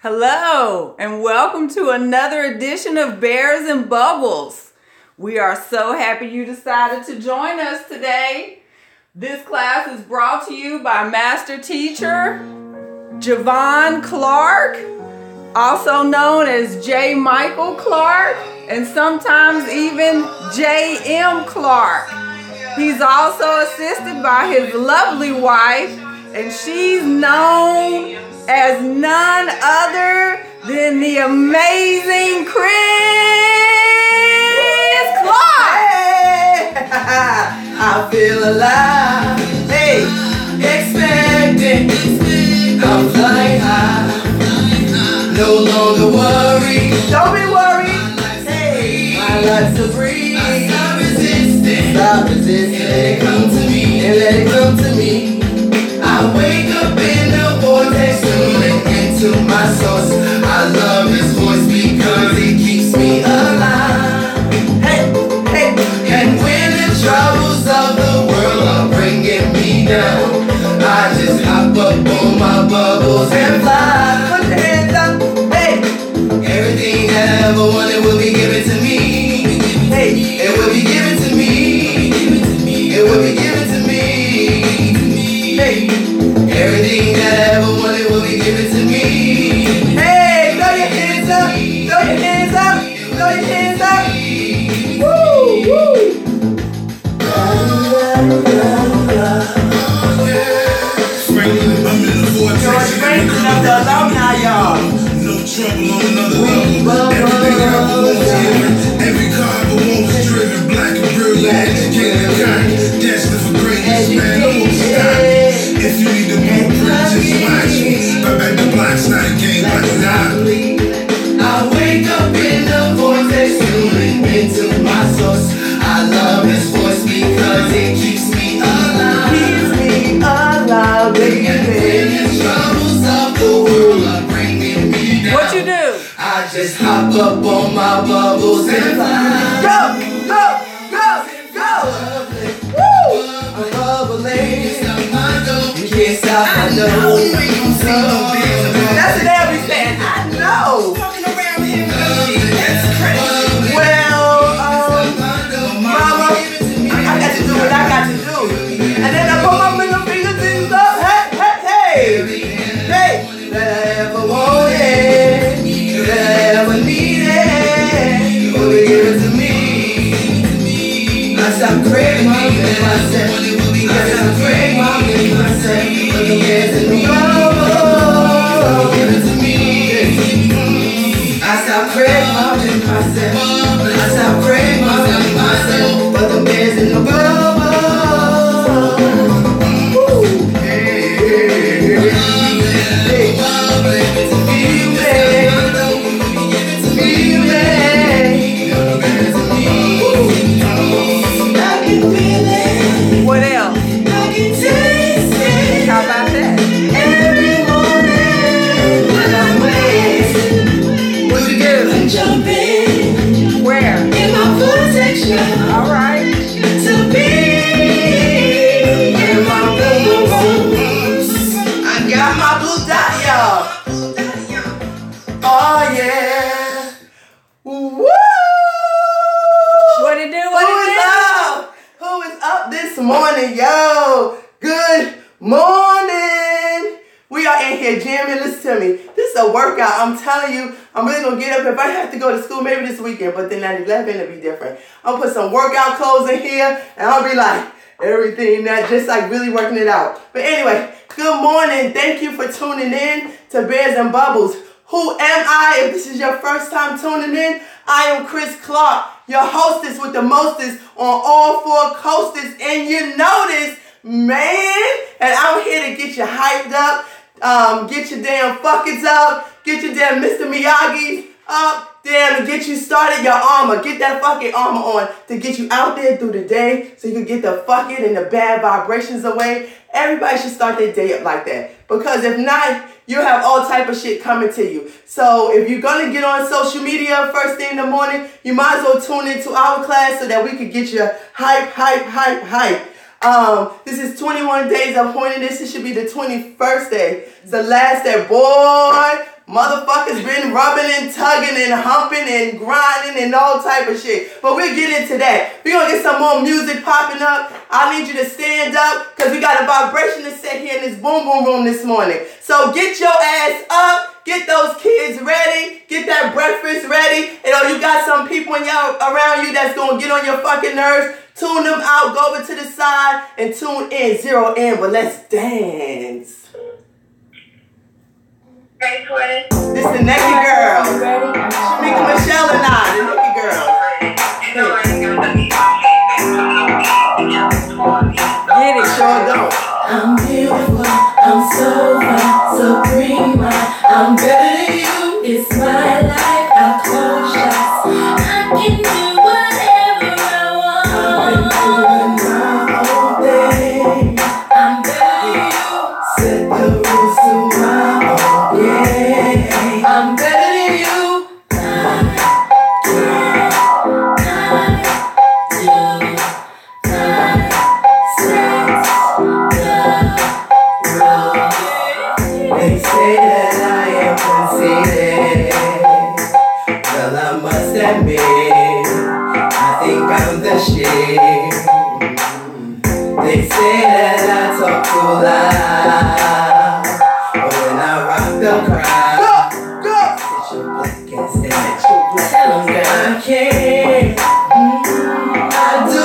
Hello, and welcome to another edition of Bears and Bubbles. We are so happy you decided to join us today. This class is brought to you by Master Teacher Javon Clark, also known as J. Michael Clark, and sometimes even J.M. Clark. He's also assisted by his lovely wife, and she's known as none other than the amazing Chris Clark. Hey, I feel alive. Hey, expecting. I'm flying high. No longer worried. Don't be worried. Hey, my life's a breeze. Stop resisting. Stop resisting. Let it come to me. And let it come to me. I wake up in the vortex, tuning into my source. I love his voice because it keeps me alive. Hey, hey, and when the troubles of the world are bringing me down, I just hop up on my bubbles and fly. Put your hands up, hey. Everything that I ever wanted will be given to me. Hey, it will be given to me. It will be given to me. Hey, everything that I ever wanted will be given to me. Hey, throw your hands up, throw your hands up, throw your hands up. Woo, woo. You're strengthening up the alumni, y'all. No trouble on another level. Everything I ever was given, every car I ever want was driven. Black and brilliant, educated and kind, destined for greatness, man. I won't stop. If you need the blueprint, just watch me. But back the block's not a game like Monopoly. I wake up in the vortex, tuning into my source. I love his voice because it keeps me alive. Keeps me alive, baby. And when the troubles of the world are bringing me down, What you do? I just hop up on my bubbles and fly. Go, go, go, go. Woo! I'm bubbling. You can't stop my nose. That's what they'll be saying. I know. Well, mama, I got to do what I got to do. And then I put my middle fingers in the hey, hey, hey. Hey, that I ever wanted, that I ever needed, will be given to me. I stop craving myself. I stop craving myself. For the years in the bubble, give it to me. I stop craving myself. I stop craving myself. For the years in the bubble. Woo. Hey, hey, hey. What else? How about that? What you do? Where? All right. I got my blue dot, y'all. Oh yeah. Woo! What it do? What Who it is do? up? Who is up this morning, yo? Good morning. We are in here jamming. Listen to me. This is a workout. I'm telling you, I'm really going to get up. If I have to go to school, maybe this weekend, but then at 11, it'll be different. I'll put some workout clothes in here, and I'll be like, everything that just like really working it out. But anyway, good morning. Thank you for tuning in to Bears and Bubbles. Who am I? If this is your first time tuning in, I am Chris Clark, your hostess with the mostest on all four coasters. And you know this, man. And I'm here to get you hyped up, get your damn fuckers up, get your damn Mr. Miyagi's up, damn, to get you started, your armor. Get that fucking armor on to get you out there through the day so you can get the fucking and the bad vibrations away. Everybody should start their day up like that. Because if not, you'll have all type of shit coming to you. So if you're going to get on social media first thing in the morning, you might as well tune into our class so that we could get you hype. This is 21 Days of Horniness. It should be the 21st day. It's the last day. Boy, motherfuckers been rubbing and tugging and humping and grinding and all type of shit. But we'll get into that. We're going to get some more music popping up. I need you to stand up because we got a vibration to set here in this boom boom room this morning. So get your ass up. Get those kids ready. Get that breakfast ready. You know, you got some people in y'all around you that's going to get on your fucking nerves. Tune them out. Go over to the side and tune in. Zero in. But let's dance. Ready for it? This the Naked Girl. Shamika Michelle and I, the Naked Girl. Get it, sure don't. I'm beautiful, I'm so fine, so prima. I'm better than you, it's my life, I call shots. I can do whatever I want. I've been doing my own thing. I'm better than you. Set the rules to my own game. I'm better than you. They say that I am conceited. Well, I must admit, I think I'm the shit. They say that I talk too loud, but when I rock the crowd, sit your black ass down. Tell 'em that I can't. I do.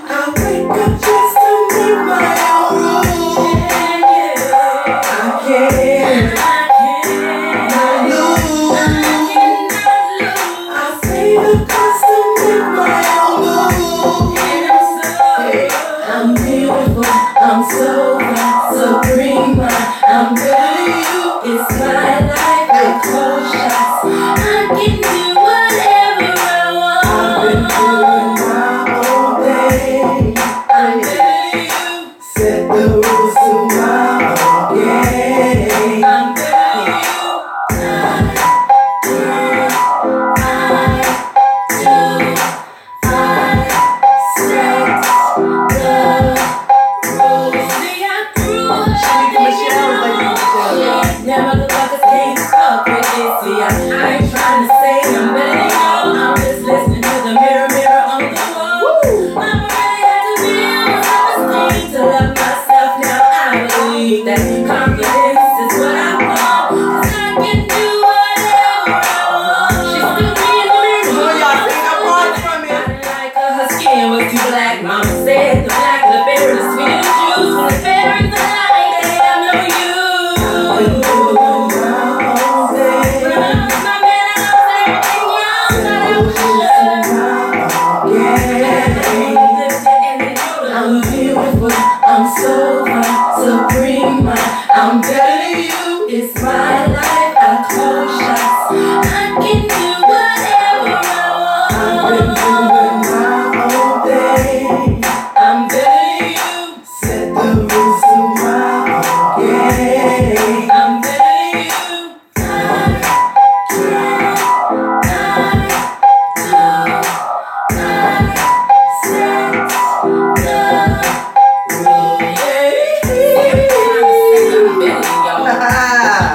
I wake up just to make my own rules. I can't. I lose. I pay the cost to make my own rules. Hey, I'm beautiful. I'm so fine, so prima. I'm better than you. It's my life. I call shots. I can do whatever I want. I've been doing my own thing. I'm better than you. Set the rules to my own game. I'm better than you. Never the fuckers can't fuck with it. See, I ain't trying to say I'm better than y'all. I'm just listening to the mirror, mirror on the wall. I'm ready to be on self-esteem, to love myself now. I believe that confidence is what I want. 'Cause I can do whatever I want. She still be in the mirror. Come on, y'all, sing that part from I it. didn't like her skin was too black. Mama said the black of the berry is sweet as juice. When the berries are like they have no use. I'm beautiful, I'm so fine, so prima. I'm better than you, it's my life, I call shots. I can do whatever I want. I've been doing my own thing. I'm better than you. Set the rules to my own game. I'm better than you.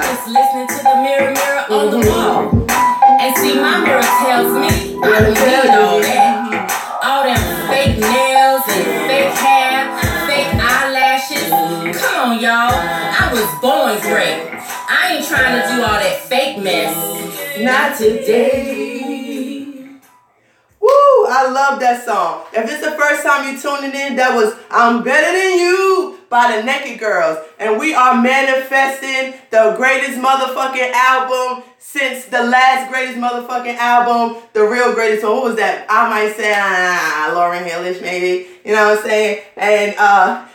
Just listening to the mirror, mirror on the wall. And see, my mirror tells me I don't need all that. All them fake nails and fake hair, fake eyelashes. Come on, y'all. I was born great. I ain't trying to do all that fake mess. Not today. Woo! I love that song. If it's the first time you tuning in, that was I'm Better Than You by the Naked Girls. And we are manifesting the greatest motherfucking album since the last greatest motherfucking album, the real greatest one. What was that? I might say, Lauryn Hillish maybe. You know what I'm saying? And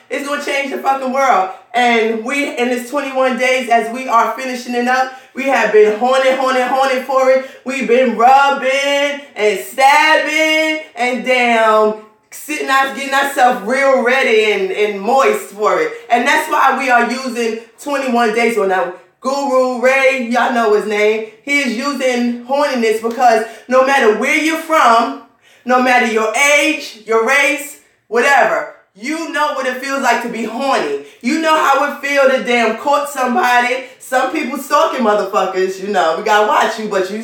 it's going to change the fucking world. And we, in this 21 days, as we are finishing it up, we have been horning for it. We've been rubbing and stabbing and damn sitting out, getting ourselves real ready and moist for it. And that's why we are using 21 days for now. Guru Ray, y'all know his name. He is using horniness because no matter where you're from, no matter your age, your race, whatever. You know what it feels like to be horny. You know how it feel to damn court somebody. Some people stalking motherfuckers, you know. We gotta watch you, but you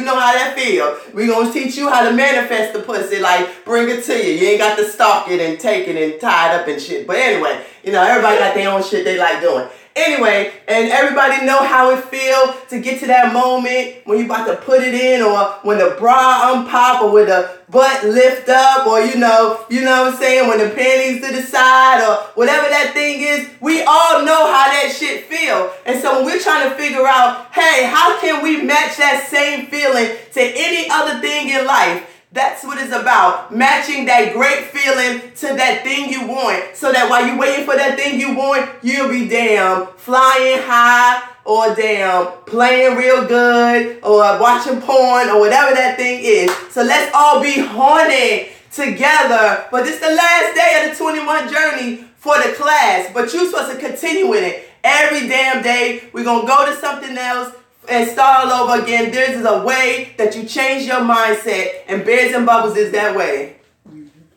know how that feel. We gonna teach you how to manifest the pussy, like bring it to you. You ain't got to stalk it and take it and tie it up and shit. But anyway, you know, everybody got their own shit they like doing. Anyway, and everybody know how it feel to get to that moment when you about to put it in, or when the bra unpop, or when the butt lift up, or you know what I'm saying, when the panties to the side, or whatever that thing is. We all know how that shit feel. And so when we're trying to figure out, hey, how can we match that same feeling to any other thing in life? That's what it's about. Matching that great feeling to that thing you want. So that while you're waiting for that thing you want, you'll be damn flying high, or damn playing real good, or watching porn, or whatever that thing is. So let's all be horny together. But this is the last day of the 20-month journey for the class. But you're supposed to continue with it every damn day. We're going to go to something else and start all over again. This is a way that you change your mindset, and Bears and Bubbles is that way.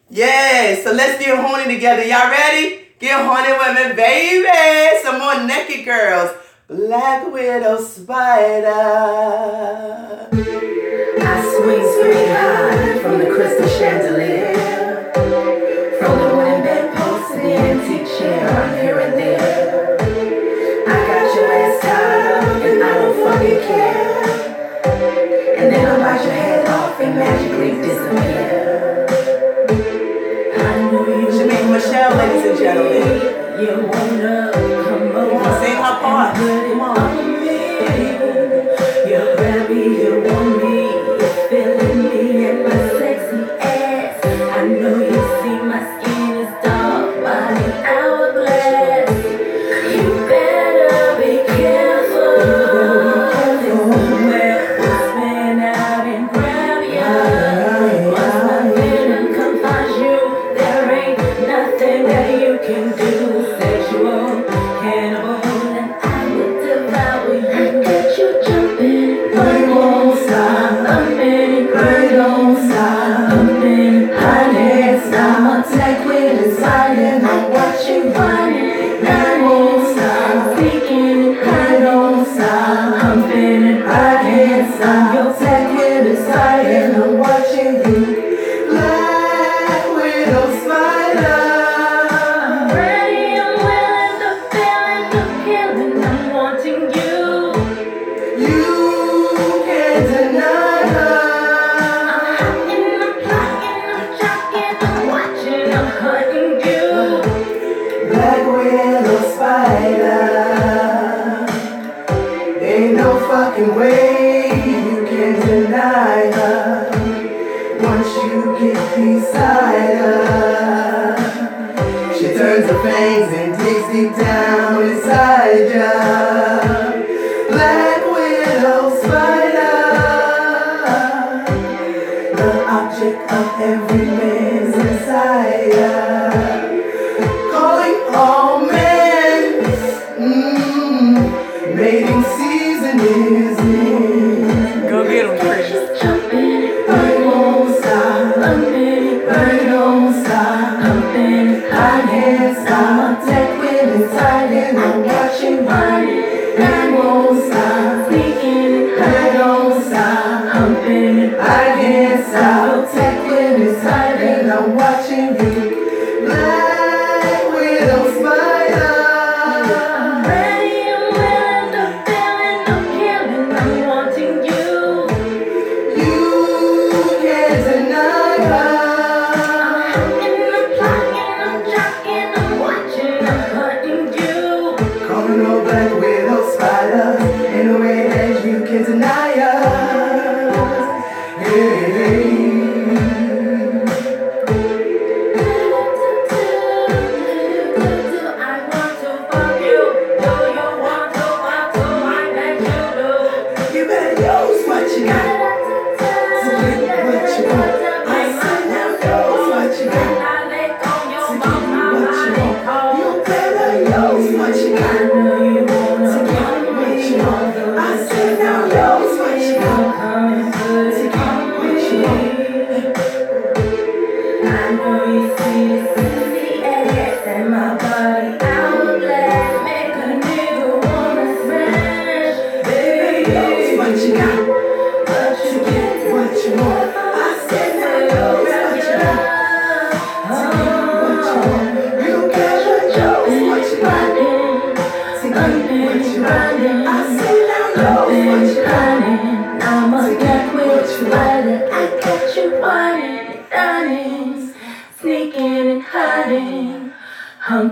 Yeah, so let's get horny together. Y'all ready? Get horny with me, baby. Some more naked girls. Black Widow Spider. I swing straight high from the crystal chandelier, from the wooden bedpost to the antique chair. I'm here and there. I got your ass tied up and I don't fucking care. And then I'll bite your head off and magically disappear. I know you Shemay Michelle, ladies and gentlemen. You wanna come over, Sing her part. Come on. You're grabby, you want me, you're feeling me and my sexy ass. I know you see my skin is dark, body hourglass. You better be careful. Where we'll spin out and grab ya. Once my venom confines you, there ain't nothing that you can do. Sexual cannibal, and I will devour you. Get you jumping, but it won't stop. Thumping, but it won't stop. Thumping, I can't stop. Attack with inside, and I'm watching running. I won't stop. Speaking, I don't stop. Humping, I can't stop. Your attack with inside, and I'm watching you. Black Widow Spider. I'm ready, I'm willing, the feeling of killing, I'm wanting you. You can't deny her. I'm hacking, I'm blocking, I'm jocking, I'm watching, I'm hunting you. Black Widow Spider. Ain't no fucking way you can deny her. Once you get beside her, she turns her fangs and digs deep down inside ya. Black Widow Spider, the object of every man's desire, calling all men. Mating season is in. Go get him, Chris. Just jumping, But it won't stop. thumping, But it don't stop. humping, I can't stop. Attack with inside, and I'm watching running. It won't stop. speaking, I don't stop. humping, I can't stop. Attack with inside, and I'm watching you.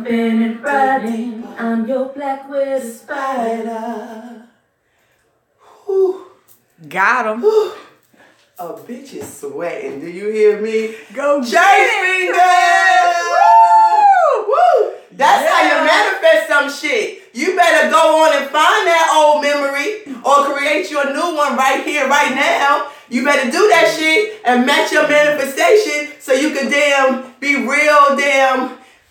jumping and riding. I'm your black widow spider. Whew. Got him. Whew. A bitch is sweating. Do you hear me? Go J-Finger! Woo! Woo! That's how you manifest some shit. You better go on and find that old memory or create you a new one right here, right now. You better do that shit and match your manifestation so you can be real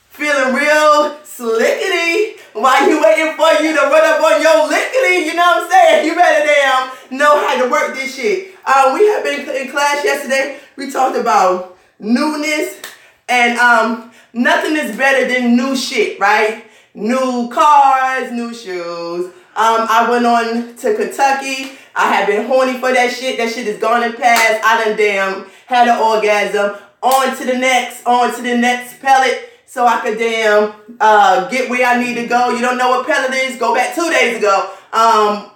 feeling real slickety while you waiting for you to run up on your lickety, you know what I'm saying? You better know how to work this shit. We have been in class yesterday. We talked about newness and nothing is better than new shit, right? New cars, new shoes. I went on to Kentucky. I have been horny for that shit. That shit is gone and past. I done had an orgasm. On to the next pellet. So I could get where I need to go. You don't know what pellet is? Go back 2 days ago.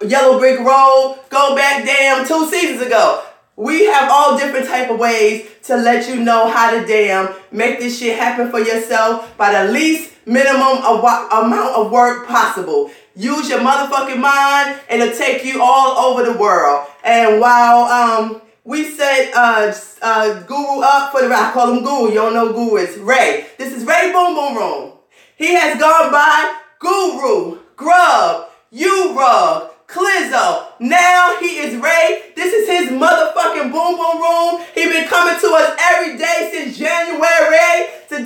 Yellow Brick Road. Go back 2 seasons ago. We have all different type of ways to let you know how to make this shit happen for yourself by the least minimum amount of work possible. Use your motherfucking mind and it'll take you all over the world. And while we set Guru up for the I call him Guru. You don't know Guru, it's Ray. This is Ray Boom Boom Room. He has gone by Guru, Grub, U-Rug, Clizzo. Now he is Ray. This is his motherfucking Boom Boom Room. He been coming to us every day since January to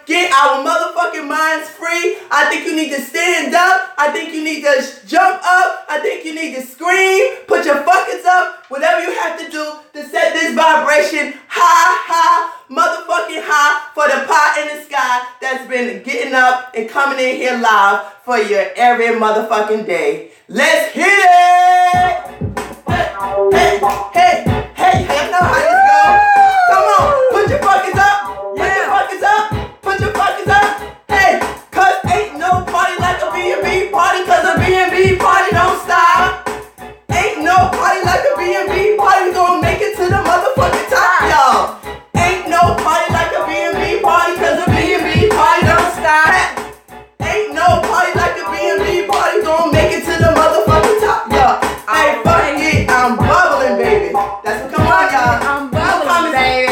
get our motherfucking minds free. I think you need to stand up. I think you need to jump up. I think you need to scream. Put your fuckers up. Whatever you have to do to set this vibration high, motherfucking high for the pot in the sky that's been getting up and coming in here live for you every motherfucking day. Let's hit it! Hey, you know how this goes. Come on, put your fuckers up. Put your fuckers up. Put your fuckers up. Hey, cause ain't no party like a B&B party, cause a B&B party don't stop. Ain't no party like a B&B party, we gon' make it to the motherfucking top, y'all. Ain't no party like a B&B party, cause a B&B party don't stop. Ain't no party like a B&B party, gon' make it to the motherfucking top, y'all. Hey, fuck it, I'm bubbling, baby. That's what, come on, y'all. I'm bubbling, baby.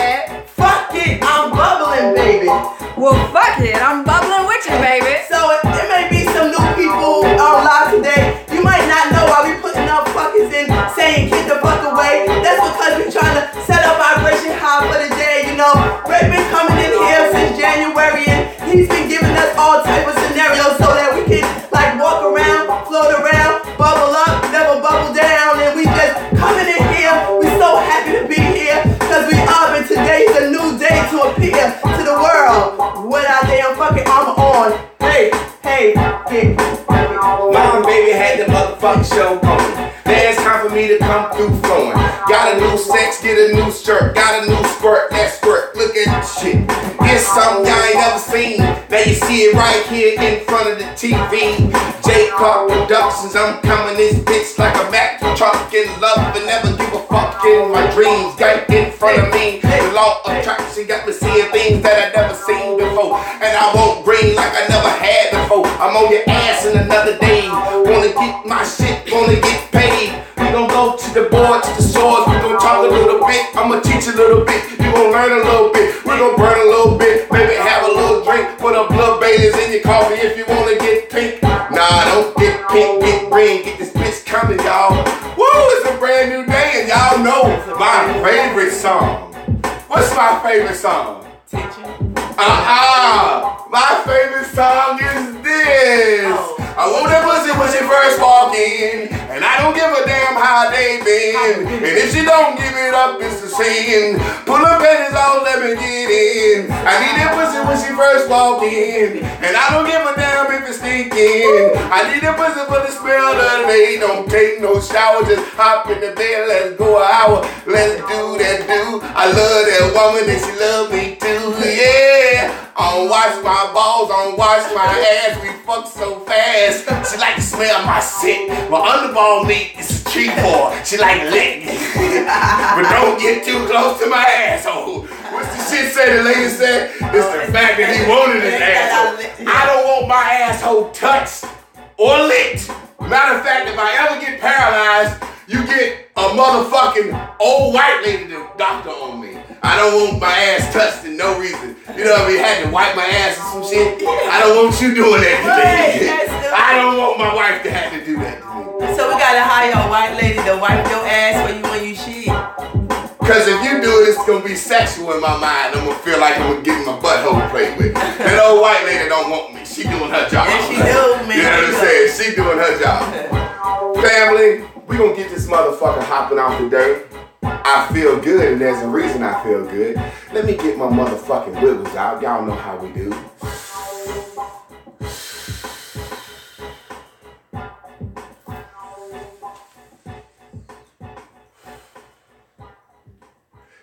Fuck it, I'm bubbling, baby. Well, fuck it, I'm bubbling with you, baby. So there may be some new people on live today. You might not know why we putting up fuckers in saying get the fuck away. That's because we trying to set up vibration high for the day, you know. Ray been coming in here since January and he's been giving us all type of scenarios so that we can like walk around, float around, bubble up, never bubble down, and we just coming in here. We so happy to be here because we up and today's a new day to appear to the world. What I fucking I'm on. Hey, Mom, baby, had the motherfucking show going. Now it's time for me to come through flowing. Got a new sex, get a new shirt. Got a new squirt, that squirt. Look at this shit. It's something y'all ain't never seen. Now you see it right here in front of the TV. J. Clark Productions, I'm coming this bitch like a Mack truck in love and never give a fuck in my dreams. Got in front of me. The law of attraction got me seeing things that I never seen before. And I won't green like I never had before. I'm on your ass in another day. Wanna get my shit, wanna get paid. We gon' go to the board, to the swords. We gon' talk a little bit. I'ma teach a little bit. You gon' learn a little bit. We gon' burn a little bit. Maybe have a little drink. Put a blood Baileys in your coffee if you wanna get pink. Nah, don't get pink, get green. Get this bitch coming, y'all. Woo, it's a brand new day and y'all know my favorite song. What's my favorite song? My favorite song is this. I want that pussy when she first walk in, and I don't give a damn how they been. And if she don't give it up, it's a sin. Pull her panties out, let me get in. I need that pussy when she first walk in, and I don't give a damn if it's stinking. I need that pussy for the smell of the day. Don't take no shower, just hop in the bed, let's go an hour. Let's do that do. I love that woman and she love me too, yeah. I don't wash my balls, I don't wash my ass. We fuck so fast. She like to smell my shit. My underball meat is a treat for her. She like licking. But don't get too close to my asshole. What's the shit say the lady said, it's the fact that he wanted his asshole. I don't want my asshole touched or licked. Matter of fact, if I ever get paralyzed, you get a motherfucking old white lady to doctor on me. I don't want my ass touched for no reason. You know what I mean? Had to wipe my ass or some shit. I don't want you doing that to me. I don't want my wife to have to do that to me. So we gotta hire a white lady to wipe your ass for you when you shit. Cause if you do it, it's gonna be sexual in my mind. I'm gonna feel like I'm gonna get my butthole played with. That old white lady don't want me. She doing her job. Yeah, she do, man. You know what I'm saying? She doing her job. Family, we gonna get this motherfucker hopping off today. I feel good, and there's a reason I feel good. Let me get my motherfucking wiggles out. Y'all know how we do.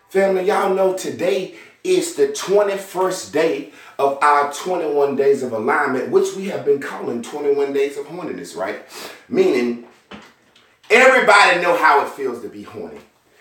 Family, y'all know today is the 21st day of our 21 days of alignment, which we have been calling 21 days of horniness, right? Meaning, everybody know how it feels to be horny.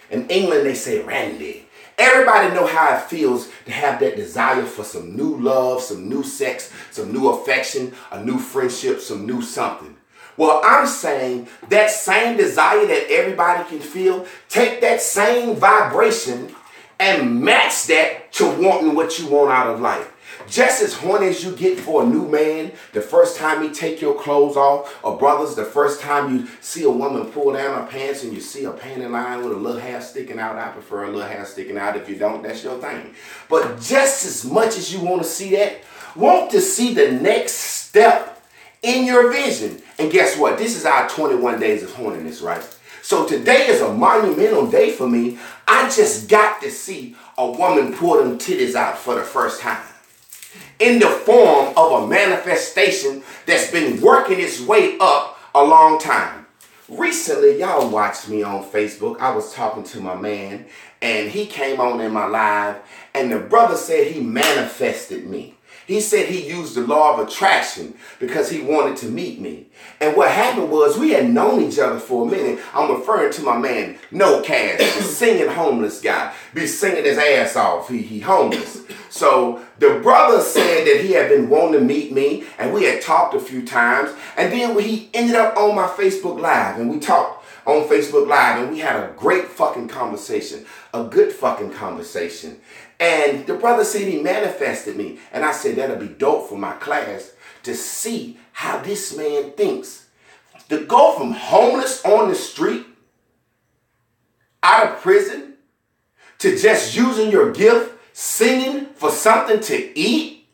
In England, they say randy. Everybody know how it feels to have that desire for some new love, some new sex, some new affection, a new friendship, some new something. Well, I'm saying that same desire that everybody can feel, take that same vibration and match that to wanting what you want out of life. Just as horny as you get for a new man, the first time he take your clothes off, or brothers, the first time you see a woman pull down her pants and you see a panty line with a little hair sticking out. I prefer a little hair sticking out. If you don't, that's your thing. But just as much as you want to see that, want to see the next step in your vision. And guess what? This is our 21 days of horniness, right? So today is a monumental day for me. I just got to see a woman pull them titties out for the first time, in the form of a manifestation that's been working its way up a long time. Recently, y'all watched me on Facebook. I was talking to my man, and he came on in my live, and the brother said he manifested me. He said he used the law of attraction because he wanted to meet me. And what happened was we had known each other for a minute. I'm referring to my man, No Cash, the singing homeless guy. Be singing his ass off. He homeless. So the brother said that he had been wanting to meet me, and we had talked a few times. And then he ended up on my Facebook Live, and we talked on Facebook Live, and we had a great fucking conversation, a good fucking conversation. And the brother said he manifested me. And I said, that'll be dope for my class to see how this man thinks. To go from homeless on the street, out of prison, to just using your gift, singing for something to eat,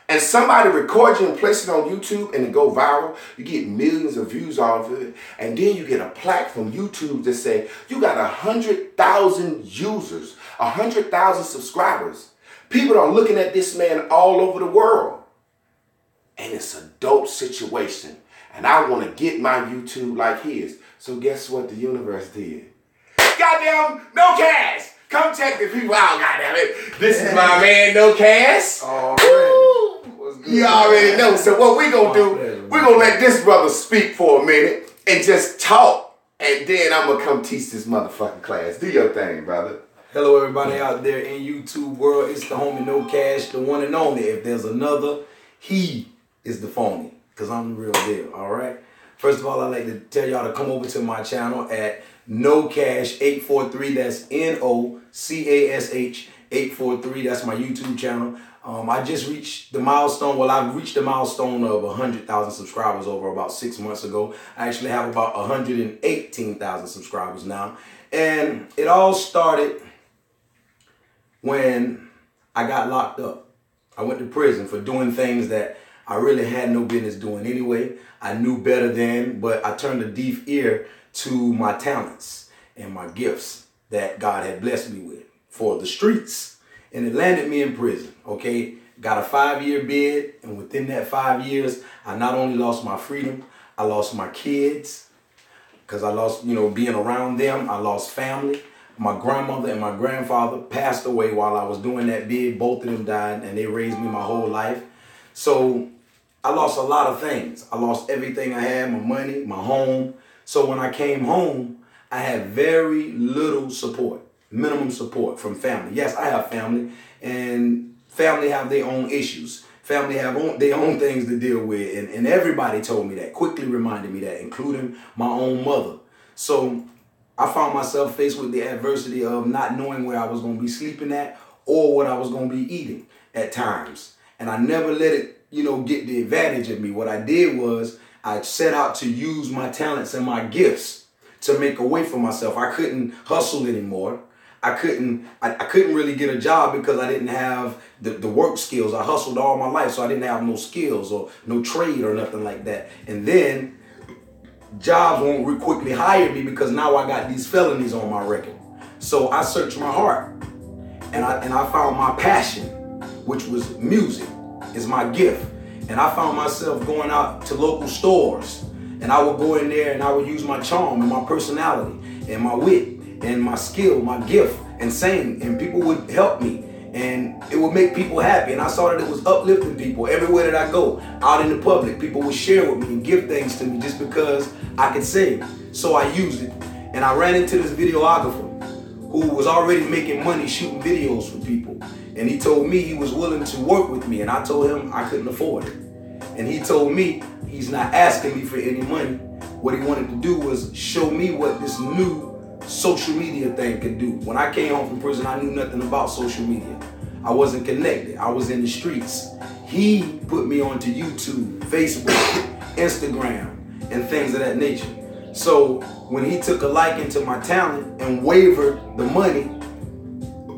and somebody record you and place it on YouTube and it go viral, you get millions of views off of it, and then you get a plaque from YouTube that say, you got 100,000 users, 100,000 subscribers. People are looking at this man all over the world. And it's a dope situation. And I want to get my YouTube like his. So guess what the universe did? Goddamn, No Cash! Come check the people out, goddamn it. This is my man, No Cash. You already know. So what we gonna do, we're gonna let this brother speak for a minute and just talk. And then I'm gonna come teach this motherfucking class. Do your thing, brother. Hello everybody out there in YouTube world. It's the homie No Cash, the one and only. If there's another, he is the phony. Because I'm the real deal, alright? First of all, I'd like to tell y'all to come over to my channel at No Cash 843. That's NOCASH 843. That's my YouTube channel. I just reached the milestone. Well, I've reached the milestone of 100,000 subscribers over about 6 months ago. I actually have about 118,000 subscribers now. And it all started when I got locked up. I went to prison for doing things that I really had no business doing anyway. I knew better then, but I turned a deaf ear to my talents and my gifts that God had blessed me with for the streets. And it landed me in prison, okay? Got a 5-year bid, and within that 5 years, I not only lost my freedom, I lost my kids, because I lost, being around them. I lost family. My grandmother and my grandfather passed away while I was doing that bid. Both of them died, and they raised me my whole life. So I lost a lot of things. I lost everything I had, my money, my home. So when I came home, I had very little support. minimum support from family. Yes, I have family, and family have their own issues. Family have their own things to deal with, and everybody told me that, quickly reminded me that, including my own mother. So I found myself faced with the adversity of not knowing where I was going to be sleeping at or what I was going to be eating at times. And I never let it, get the advantage of me. What I did was I set out to use my talents and my gifts to make a way for myself. I couldn't hustle anymore. I couldn't really get a job because I didn't have the work skills. I hustled all my life, so I didn't have no skills or no trade or nothing like that. And then jobs won't quickly hire me because now I got these felonies on my record. So I searched my heart, and I found my passion, which was music, is my gift. And I found myself going out to local stores, and I would go in there and I would use my charm and my personality and my wit and my skill, my gift, and sing, and people would help me, and it would make people happy. And I saw that it was uplifting people. Everywhere that I go, out in the public, people would share with me and give things to me just because I could sing. So I used it, and I ran into this videographer who was already making money shooting videos for people, and he told me he was willing to work with me, and I told him I couldn't afford it. And he told me he's not asking me for any money. What he wanted to do was show me what this new social media thing could do. When I came home from prison, I knew nothing about social media. I wasn't connected. I was in the streets. He put me onto YouTube, Facebook, Instagram, and things of that nature. So when he took a liking to my talent and wavered the money,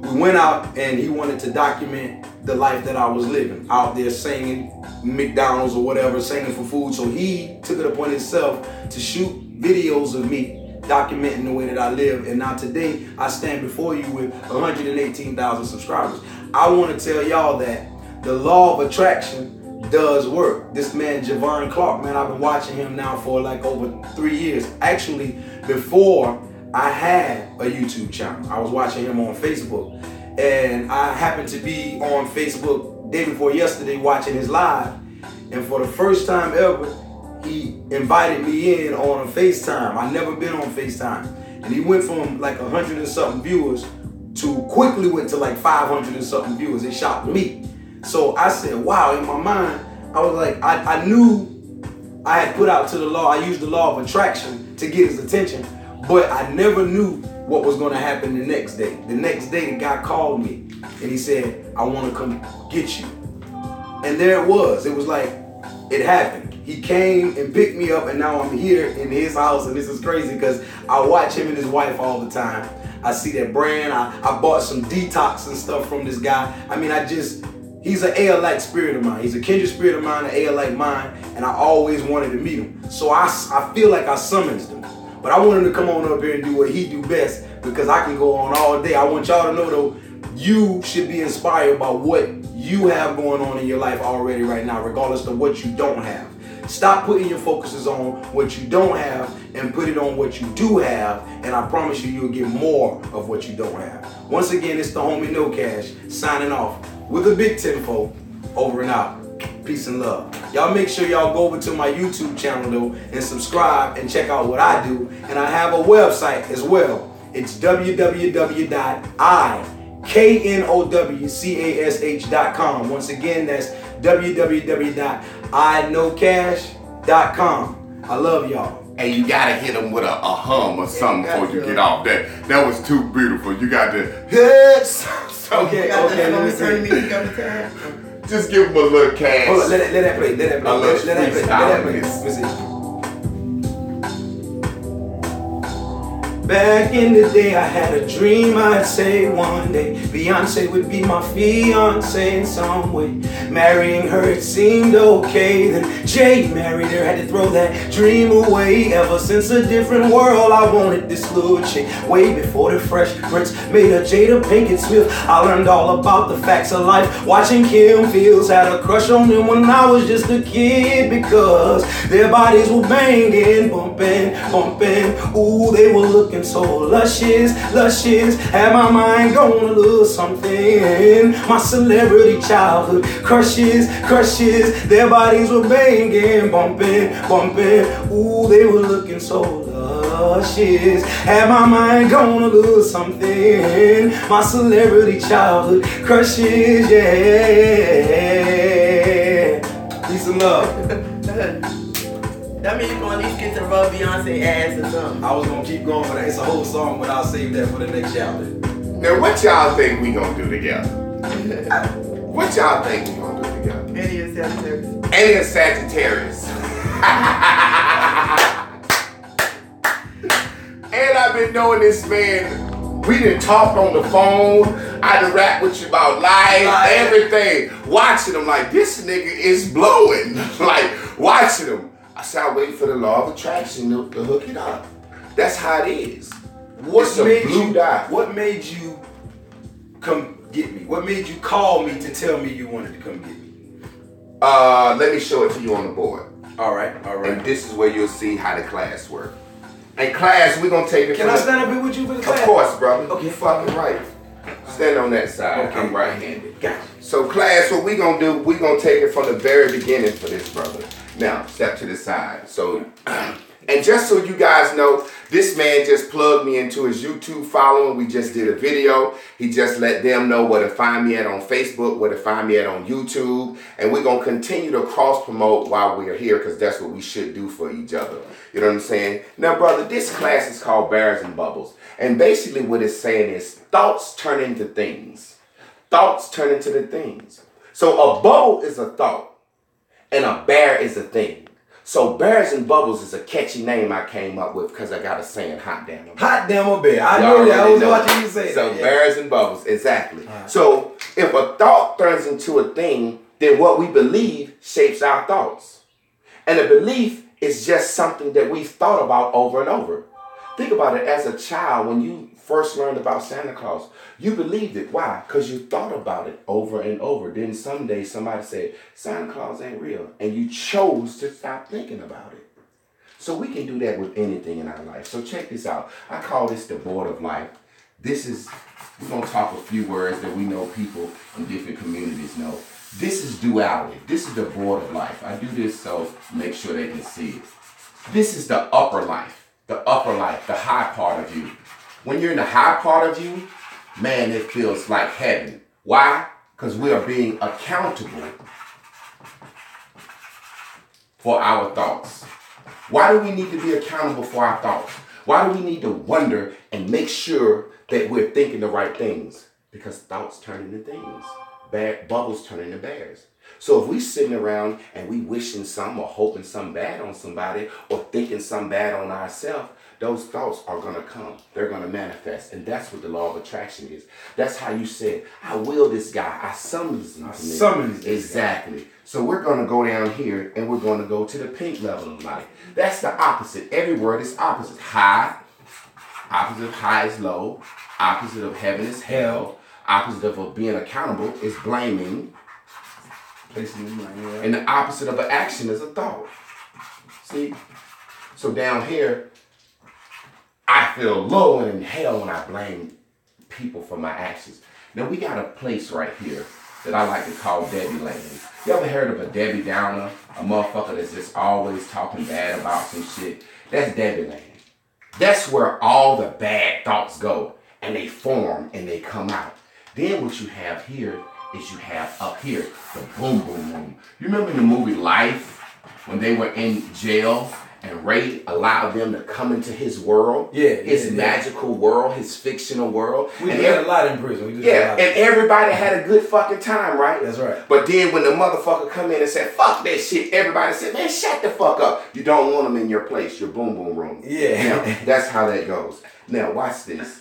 we went out and he wanted to document the life that I was living, out there singing McDonald's or whatever, singing for food. So he took it upon himself to shoot videos of me documenting the way that I live. And now today I stand before you with 118,000 subscribers. I want to tell y'all that the law of attraction does work. This man Javon Clark, man, I've been watching him now for like over 3 years. Actually, before I had a YouTube channel, I was watching him on Facebook, and I happened to be on Facebook day before yesterday watching his live, and for the first time ever he invited me in on a FaceTime. I never been on FaceTime. And he went from like 100 and something viewers to quickly went to like 500 and something viewers. It shocked me. So I said, wow, in my mind, I was like, I knew I had put out to the law, I used the law of attraction to get his attention, but I never knew what was gonna happen the next day. The next day, the guy called me and he said, I wanna come get you. And there it was. It was like, it happened. He came and picked me up, and now I'm here in his house, and this is crazy because I watch him and his wife all the time. I see that brand. I bought some detox and stuff from this guy. I mean, he's an A-like spirit of mine. He's a kindred spirit of mine, an A-like mine, and I always wanted to meet him. So I feel like I summoned him. But I want him to come on up here and do what he do best, because I can go on all day. I want y'all to know, though, you should be inspired by what you have going on in your life already right now, regardless of what you don't have. Stop putting your focuses on what you don't have and put it on what you do have, and I promise you, you'll get more of what you don't have. Once again, it's the homie No Cash signing off with a big tenfold. Over and out. Peace and love. Y'all make sure y'all go over to my YouTube channel though and subscribe and check out what I do. And I have a website as well. It's www.knowcash.com. Once again, that's www.iknowcash.com. I love y'all. And you gotta hit them with a hum or something before you get off. That was too beautiful. You got to hit something. Okay. Just give them a little cash. Hold on, let that play. Let that play. Back in the day, I had a dream. I'd say one day Beyonce would be my fiance in some way. Marrying her, it seemed okay. Then Jay married her, had to throw that dream away. Ever since a different world, I wanted this little chick. Way before the Fresh Prince made her Jada Pinkett Smith, I learned all about the facts of life. Watching Kim Fields, had a crush on them when I was just a kid, because their bodies were banging, bumping. Ooh, they were looking so luscious. Had my mind going a little something. My celebrity childhood crushes. Their bodies were banging, bumping. Ooh, they were looking so luscious. crushes. Had my mind gone a little something. My celebrity childhood crushes, yeah. Peace and love. That means you gonna at least get to rub Beyonce ass or something. I was gonna keep going, but it's a whole song, but I'll save that for the next chapter. Now, what y'all think we gonna do together? What y'all think we gonna do together? Any of Sagittarius. Any of Sagittarius. And I've been knowing this man. We done talked on the phone. I done rap with you about life, everything. Watching him like, this nigga is blowing. Like, watching him. I said, I wait for the law of attraction to hook it up. That's how it is. What made you come get me? What made you call me to tell me you wanted to come get me? Let me show it to you on the board. All right. And this is where you'll see how the class works. In class, we're gonna take it. Can I stand up here with you for the class? Of course, brother. Okay. You fucking right. Stand on that side. Okay. I'm right-handed. Gotcha. So class, what we gonna do, we gonna take it from the very beginning for this, brother. Now, step to the side. So, and just so you guys know, this man just plugged me into his YouTube following. We just did a video. He just let them know where to find me at on Facebook, where to find me at on YouTube. And we're going to continue to cross-promote while we're here because that's what we should do for each other. You know what I'm saying? Now, brother, this class is called Bears and Bubbles. And basically what it's saying is thoughts turn into things. Thoughts turn into the things. So a bubble is a thought. And a bear is a thing. So Bears and Bubbles is a catchy name I came up with because I got a saying, hot damn a bear. Hot damn a bear. I know that. I was watching you say so that. So Bears and Bubbles, exactly. Right. So if a thought turns into a thing, then what we believe shapes our thoughts. And a belief is just something that we've thought about over and over. Think about it as a child when you first learned about Santa Claus. You believed it. Why? Because you thought about it over and over. Then someday somebody said, Santa Claus ain't real. And you chose to stop thinking about it. So we can do that with anything in our life. So check this out. I call this the board of life. This is, we're going to talk a few words that we know people in different communities know. This is duality. This is the board of life. I do this so make sure they can see it. This is the upper life. The upper life, the high part of you. When you're in the high part of you, man, it feels like heaven. Why? Because we are being accountable for our thoughts. Why do we need to be accountable for our thoughts? Why do we need to wonder and make sure that we're thinking the right things? Because thoughts turn into things. Bubbles turn into bears. So if we sitting around and we wishing some or hoping some bad on somebody or thinking some bad on ourselves, those thoughts are going to come. They're going to manifest. And that's what the law of attraction is. That's how you said, I will this guy. I summons him. Exactly. So we're going to go down here and we're going to go to the pink level of life. That's the opposite. Every word is opposite. High. Opposite of high is low. Opposite of heaven is hell. Opposite of being accountable is blaming. And the opposite of an action is a thought. See? So down here, I feel low and in hell when I blame people for my actions. Now we got a place right here that I like to call Debbie Land. You ever heard of a Debbie Downer? A motherfucker that's just always talking bad about some shit? That's Debbie Land. That's where all the bad thoughts go and they form and they come out. Then what you have here is you have up here the boom boom boom. You remember in the movie Life when they were in jail and Ray allowed them to come into his world, his magical world, his fictional world. We did a lot in prison. And everybody had a good fucking time, right? That's right. But then when the motherfucker come in and said, fuck that shit, everybody said, man, shut the fuck up. You don't want them in your place, your boom boom room. Yeah. Now, that's how that goes. Now, watch this.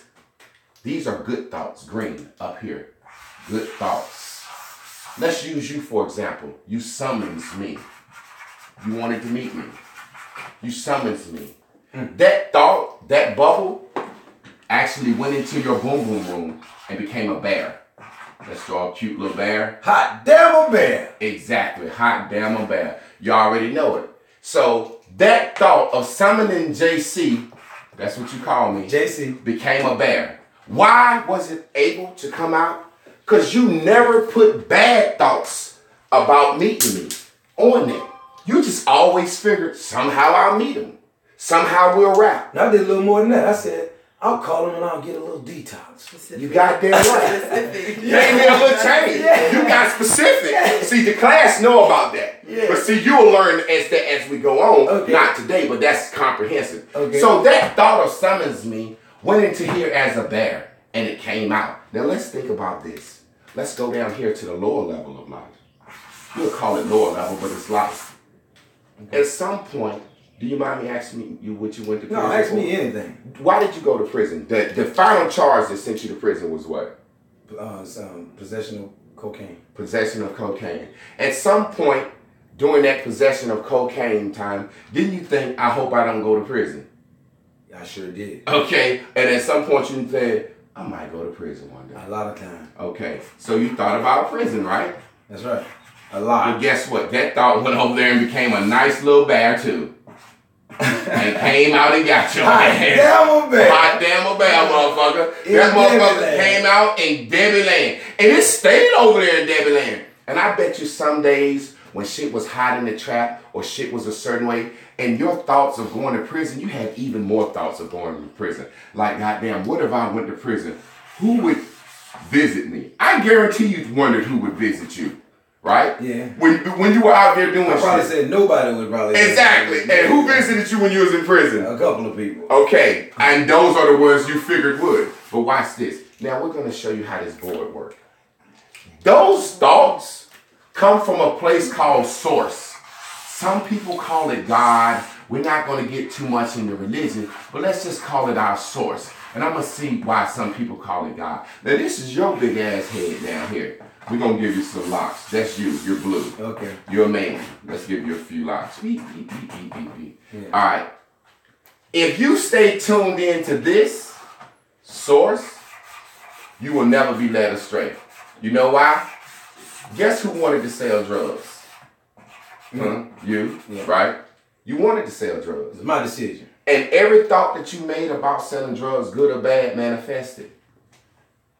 These are good thoughts, green, up here. Good thoughts. Let's use you for example. You summons me. You wanted to meet me. You summons me. That thought, that bubble, actually went into your boom boom room and became a bear. Let's draw a cute little bear. Hot damn a bear. Exactly, hot damn a bear. You already know it. So that thought of summoning JC, that's what you call me, JC, became a bear. Why was it able to come out? Because you never put bad thoughts about meeting me on there. You just always figured somehow I'll meet him. Somehow we'll rap. Now I did a little more than that. I said, I'll call him and I'll get a little detox. You goddamn right. You ain't need a little change. You got specific. See, the class know about that. Yeah. But see, you'll learn as we go on. Okay. Not today, but that's comprehensive. Okay. So that thought of summons me went into here as a bear, and it came out. Now let's think about this. Let's go down here to the lower level of life. You'll call it lower level, but it's life. Okay. At some point, do you mind me asking you what you went to prison No, ask for? me anything. Why did you go to prison? The final charge that sent you to prison was what? Possession of cocaine. Possession of cocaine. At some point during that possession of cocaine time, didn't you think, I hope I don't go to prison? I sure did. Okay, and at some point you said, I might go to prison one day. A lot of times. Okay, so you thought about prison, right? That's right. A lot. But guess what? That thought went over there and became a nice little bear too. And came out and got your Hot ass. damn a bear. Hot damn a bear, motherfucker. In That motherfucker Debbie came out in Debbie Land. And it stayed over there in Debbie Land. And I bet you some days when shit was hot in the trap or shit was a certain way, and your thoughts of going to prison, you had even more thoughts of going to prison. Like, goddamn, what if I went to prison? Who would visit me? I guarantee you wondered who would visit you. Right? Yeah. When you were out there doing I probably shit. said nobody would probably. Exactly. And who visited you when you was in prison? A couple of people. Okay. And those are the ones you figured would. But watch this. Now we're going to show you how this board works. Those thoughts come from a place called source. Some people call it God. We're not going to get too much into religion, but let's just call it our source. And I'm going to see why some people call it God. Now this is your big ass head down here. We're going to give you some locks. That's you. You're blue. Okay. You're a man. Let's give you a few locks. Beep, beep, beep, beep, beep, beep. Yeah. All right. If you stay tuned into this source, you will never be led astray. You know why? Guess who wanted to sell drugs? Huh? You, Yeah. right? You wanted to sell drugs. It's my decision. And every thought that you made about selling drugs, good or bad, manifested.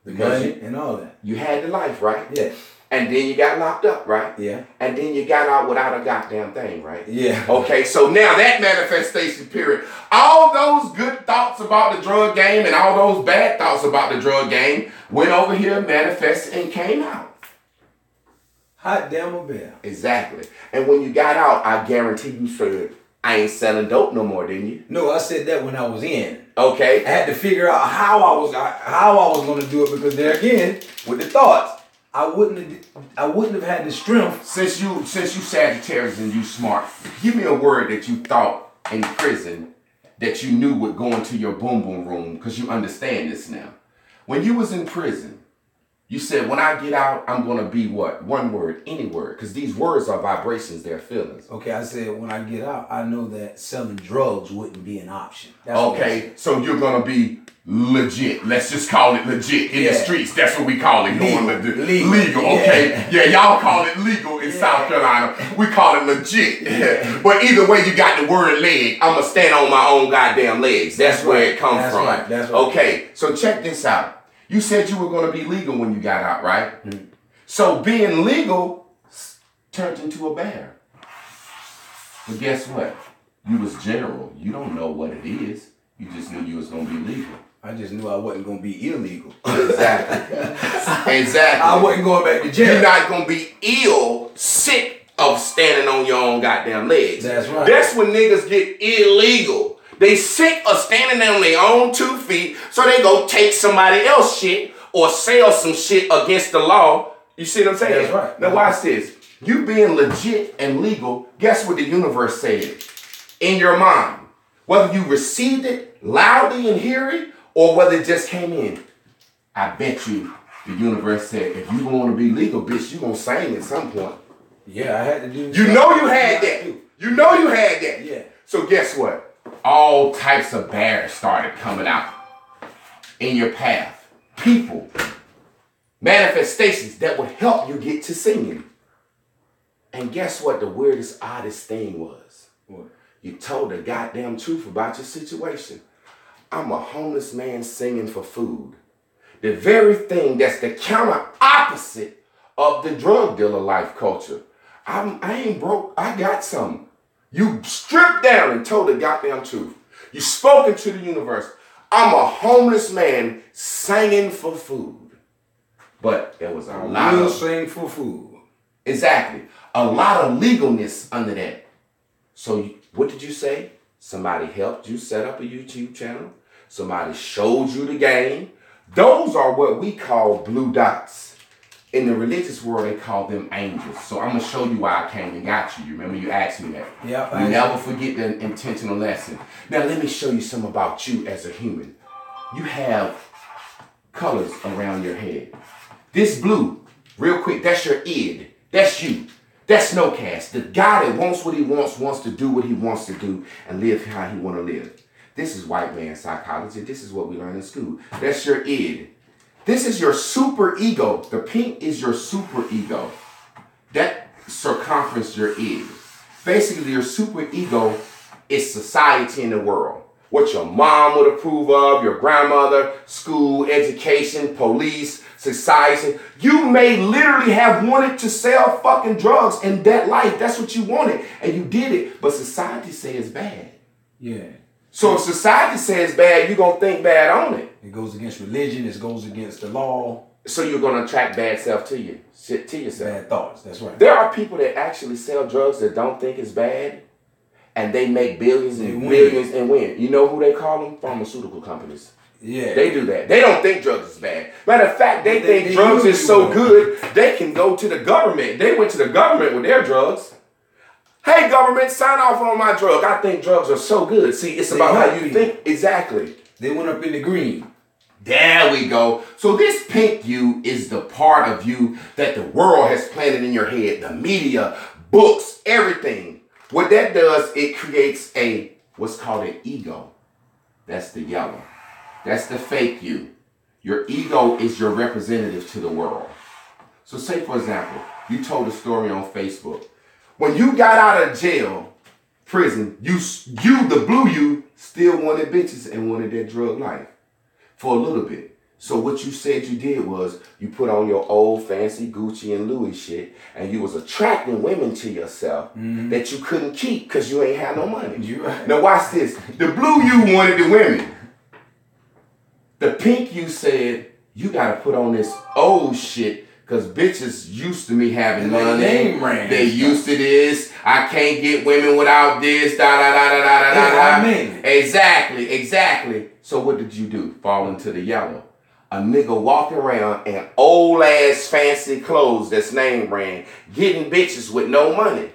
The Because money and all that. you had the life, right? Yeah. And then you got locked up, right? Yeah. And then you got out without a goddamn thing, right? Yeah. Okay, so now that manifestation period, all those good thoughts about the drug game and all those bad thoughts about the drug game went over here, manifested, and came out. Hot damn a bear. Exactly. And when you got out, I guarantee you said, I ain't selling dope no more, didn't you? No, I said that when I was in. Okay. I had to figure out how I was going to do it because there again, with the thoughts, I wouldn't have had the strength. Since you Sagittarius and you smart, give me a word that you thought in prison that you knew would go into your boom boom room, because you understand this now. When you was in prison, you said, when I get out, I'm going to be what? One word, any word. Because these words are vibrations, they're feelings. Okay, I said when I get out, I know that selling drugs wouldn't be an option. That's what I Okay, said. so you're going to be legit. Let's just call it legit. In the streets, that's what we call it. Legal. Okay. Yeah, y'all call it legal in South Carolina. We call it legit. But either way, you got the word leg. I'm going to stand on my own goddamn legs. That's where it comes from. Right. That's right. Okay, so check this out. You said you were going to be legal when you got out, right? Mm-hmm. So being legal turned into a bear. But guess what? You was general. You don't know what it is. You just knew you was going to be legal. I just knew I wasn't going to be illegal. Exactly. Exactly. I wasn't going back to jail. You're not going to be sick of standing on your own goddamn legs. That's right. That's when niggas get illegal. They sick of standing on their own 2 feet, so they go take somebody else's shit or sell some shit against the law. You see what I'm saying? That's right. Now watch this. You being legit and legal, guess what the universe said? In your mind. Whether you received it loudly and hear it, or whether it just came in. I bet you the universe said, if you want to be legal, bitch, you gonna sing at some point. Yeah, I had to do. You know you had that. You know you had that. Yeah. So guess what? All types of bears started coming out in your path. People, manifestations that would help you get to singing. And guess what the weirdest, oddest thing was? What? You told the goddamn truth about your situation. I'm a homeless man singing for food. The very thing that's the counter opposite of the drug dealer life culture. I ain't broke. I got some. You stripped down and told the goddamn truth. You spoke into the universe. I'm a homeless man singing for food. But there was a lot of... sing for food. Exactly. A lot of legalness under that. So what did you say? Somebody helped you set up a YouTube channel. Somebody showed you the game. Those are what we call blue dots. In the religious world, they call them angels. So I'm going to show you why I came and got you. You remember you asked me that? Yeah. You never forget the intentional lesson. Now let me show you something about you as a human. You have colors around your head. This blue, real quick, that's your id. That's you. That's no cast. The guy that wants what he wants to do what he wants to do and live how he want to live. This is white man psychology. This is what we learn in school. That's your id. This is your super ego. The pink is your super ego. That circumference your id. Basically, your super ego is society in the world. What your mom would approve of, your grandmother, school, education, police, society. You may literally have wanted to sell fucking drugs in that life. That's what you wanted. And you did it. But society says it's bad. Yeah. So if society says bad, you're going to think bad on it. It goes against religion. It goes against the law. So you're going to attract bad self to you. Shit to yourself. Bad thoughts. That's right. There are people that actually sell drugs that don't think it's bad. And they make billions and win. billions and win. You know who they call them? Pharmaceutical companies. Yeah. They do that. They don't think drugs is bad. Matter of fact, they think drugs is so good, they can go to the government. They went to the government with their drugs. Hey, government, sign off on my drug. I think drugs are so good. See, it's about how you think. Exactly. They went up in the green. There we go. So this pink you is the part of you that the world has planted in your head. The media, books, everything. What that does, it creates what's called an ego. That's the yellow. That's the fake you. Your ego is your representative to the world. So say, for example, you told a story on Facebook. When you got out of jail, prison, you the blue you, still wanted bitches and wanted that drug life for a little bit. So what you said you did was you put on your old fancy Gucci and Louis shit and you was attracting women to yourself that you couldn't keep because you ain't had no money. You're right. Now watch this. The blue you wanted the women. The pink you said you got to put on this old shit because bitches used to me having money. They used to this. I can't get women without this. Da da da da da da da. Exactly. So what did you do? Fall into the yellow. A nigga walking around in old ass fancy clothes that's name brand, getting bitches with no money.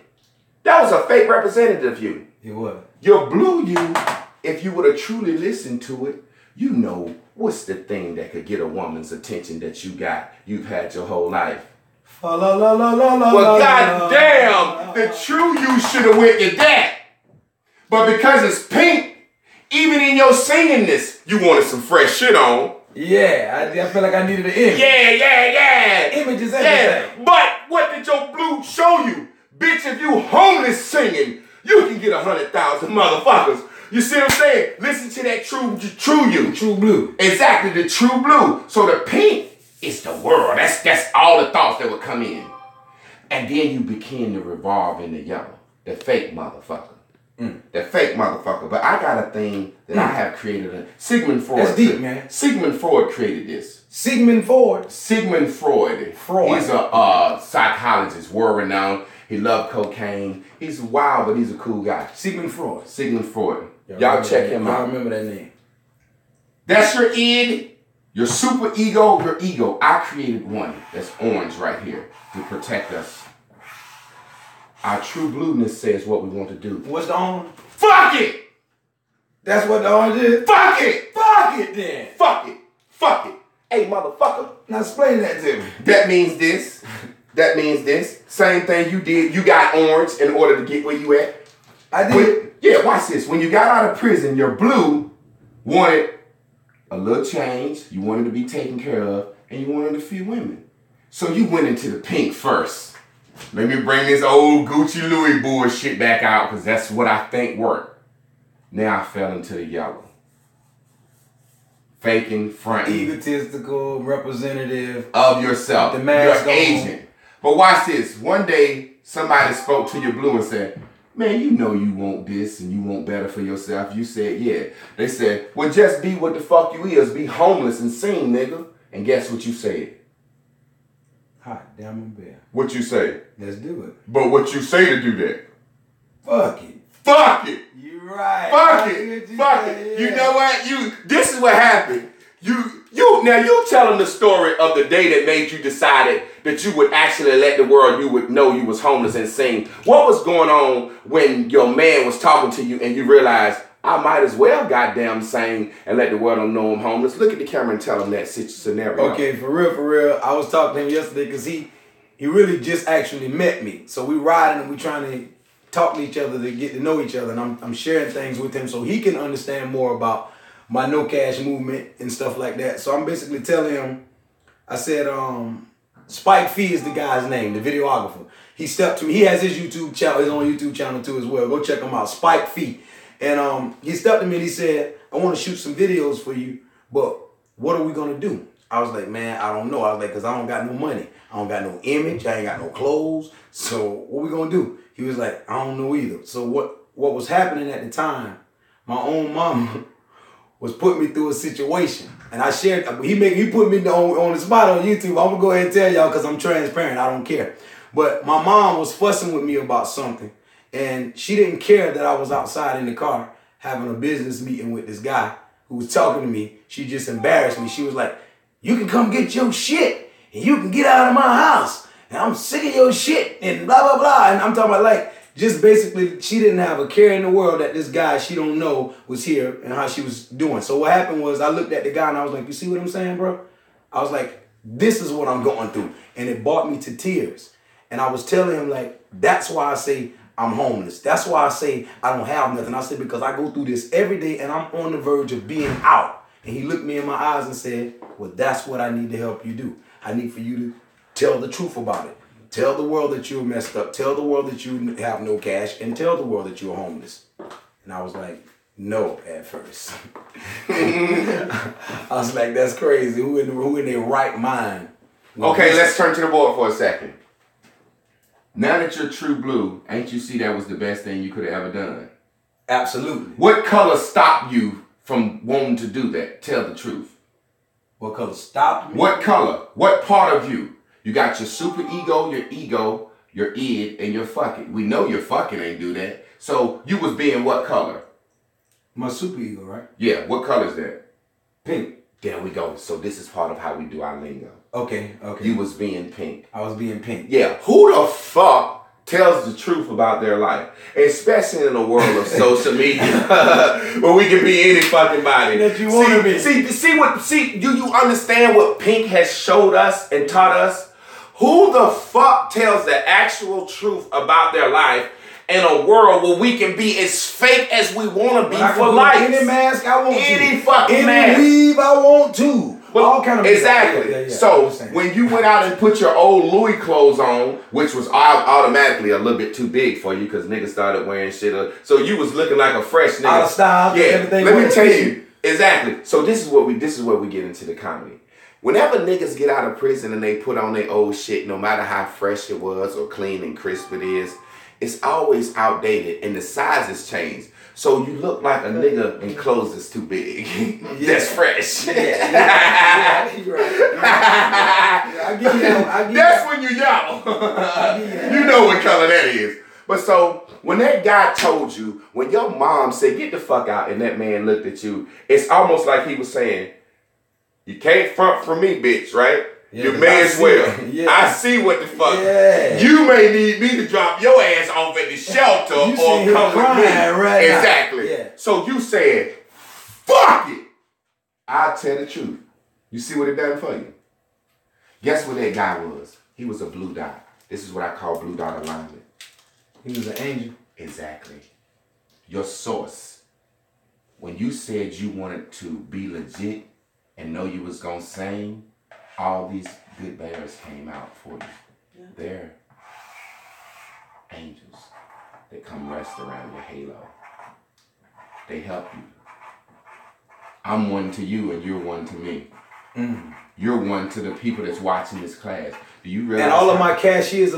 That was a fake representative of you. It was. Your blue you, if you would have truly listened to it, you know what's the thing that could get a woman's attention that you've had your whole life. Well, goddamn, the true you should have went to that. But because it's pink, even in your singingness, you wanted some fresh shit on. Yeah, I feel like I needed an image. Yeah. Image is everything. But what did your blue show you? Bitch, if you homeless singing, you can get 100,000 motherfuckers. You see what I'm saying? Listen to that true you. True blue. Exactly, the true blue. So the pink is the world. That's all the thoughts that would come in. And then you begin to revolve in the yellow. The fake motherfucker. The fake motherfucker. But I got a thing that I have created. Sigmund Freud. That's deep, man. Sigmund Freud created this. Sigmund Freud. He's a psychologist, world renowned. He loved cocaine. He's wild, but he's a cool guy. Sigmund Freud. Y'all check him out. I remember that name. That's your id, your super ego, your ego. I created one that's orange right here to protect us. Our true blueness says what we want to do. What's the orange? Fuck it! That's what the orange is? Fuck it! Fuck it then! Fuck it! Hey, motherfucker. Now explain that to me. That means this. Same thing you did. You got orange in order to get where you at. I did. Watch this. When you got out of prison, your blue wanted a little change. You wanted to be taken care of. And you wanted a few women. So you went into the pink first. Let me bring this old Gucci Louis bullshit back out because that's what I think worked. Now I fell into the yellow. Faking, fronting. Egotistical representative of yourself. The mask your agent. But watch this. One day, somebody spoke to your blue and said, man, you know you want this and you want better for yourself. You said, yeah. They said, well, just be what the fuck you is. Be homeless and sing, nigga. And guess what you said? Hot damn, I'm bare. What you say? Let's do it. But what you say to do that? Fuck it. Fuck it. You right. Fuck it. Fuck it. You know what? This is what happened. Now you telling the story of the day that made you decided that you would actually let the world you would know you was homeless and sing. What was going on when your man was talking to you and you realized I might as well goddamn sing and let the world know I'm homeless? Look at the camera and tell him that scenario. Okay, for real. I was talking to him yesterday because he really just actually met me. So we riding and we trying to talk to each other to get to know each other, and I'm sharing things with him so he can understand more about my no cash movement and stuff like that. So I'm basically telling him, I said, Spike Fee is the guy's name, the videographer. He stepped to me. He has his YouTube channel, his own YouTube channel too as well. Go check him out, Spike Fee. And he stepped to me and he said, I want to shoot some videos for you, but what are we gonna do? I was like, man, I don't know. I was like, cause I don't got no money. I don't got no image. I ain't got no clothes. So what we gonna do? He was like, I don't know either. So what was happening at the time, my own mama was putting me through a situation. And I shared, he put me on the spot on YouTube. I'm gonna go ahead and tell y'all because I'm transparent. I don't care. But my mom was fussing with me about something. And she didn't care that I was outside in the car having a business meeting with this guy who was talking to me. She just embarrassed me. She was like, you can come get your shit and you can get out of my house. And I'm sick of your shit and blah, blah, blah. And I'm talking about like, just basically, she didn't have a care in the world that this guy she don't know was here and how she was doing. So what happened was I looked at the guy and I was like, you see what I'm saying, bro? I was like, this is what I'm going through. And it brought me to tears. And I was telling him like, that's why I say I'm homeless. That's why I say I don't have nothing. I said, because I go through this every day and I'm on the verge of being out. And he looked me in my eyes and said, well, that's what I need to help you do. I need for you to tell the truth about it. Tell the world that you're messed up. Tell the world that you have no cash. And tell the world that you're homeless. And I was like, no, at first. I was like, that's crazy. Who in their right mind? Okay, let's turn to the board for a second. Now that you're true blue, ain't you see that was the best thing you could have ever done? Absolutely. What color stopped you from wanting to do that? Tell the truth. What color stopped me? What color? What part of you? You got your super ego, your id, and your fucking. We know your fucking ain't do that. So you was being what color? My super ego, right? Yeah, what color is that? Pink. There we go. So this is part of how we do our lingo. Okay. You was being pink. I was being pink. Yeah, who the fuck tells the truth about their life? Especially in the world of social media, where we can be any fucking body. That you want to be. See, do you understand what pink has showed us and taught us? Who the fuck tells the actual truth about their life in a world where we can be as fake as we want to be for life? Any mask I want to. Any fucking any mask. weave I want to. All kind of exactly. Yeah. So when you went out and put your old Louis clothes on, which was automatically a little bit too big for you because niggas started wearing shit up. So you was looking like a fresh nigga. Out of style. Yeah. Everything Let me tell you. Exactly. So this is where we get into the comedy. Whenever niggas get out of prison and they put on their old shit, no matter how fresh it was or clean and crisp it is, it's always outdated and the sizes change. So you look like a nigga in clothes that's too big. That's fresh. Yeah, you're right. I give you that's when you young. You know what color that is. But so when that guy told you, when your mom said, get the fuck out, and that man looked at you, it's almost like he was saying, you can't front for me, bitch, right? Yeah, you may as well. Yeah. I see what the fuck. Yeah. You may need me to drop your ass off at the shelter or come with me. Right exactly. Yeah. So you said, fuck it. I'll tell the truth. You see what it done for you? Guess what that guy was? He was a blue dot. This is what I call blue dot alignment. He was an angel. Exactly. Your source. When you said you wanted to be legit and know you was gonna sing, all these good bears came out for you. Yeah. They're angels that come rest around your halo. They help you. I'm one to you and you're one to me. You're one to the people that's watching this class. Do you realize? And all of my cashiers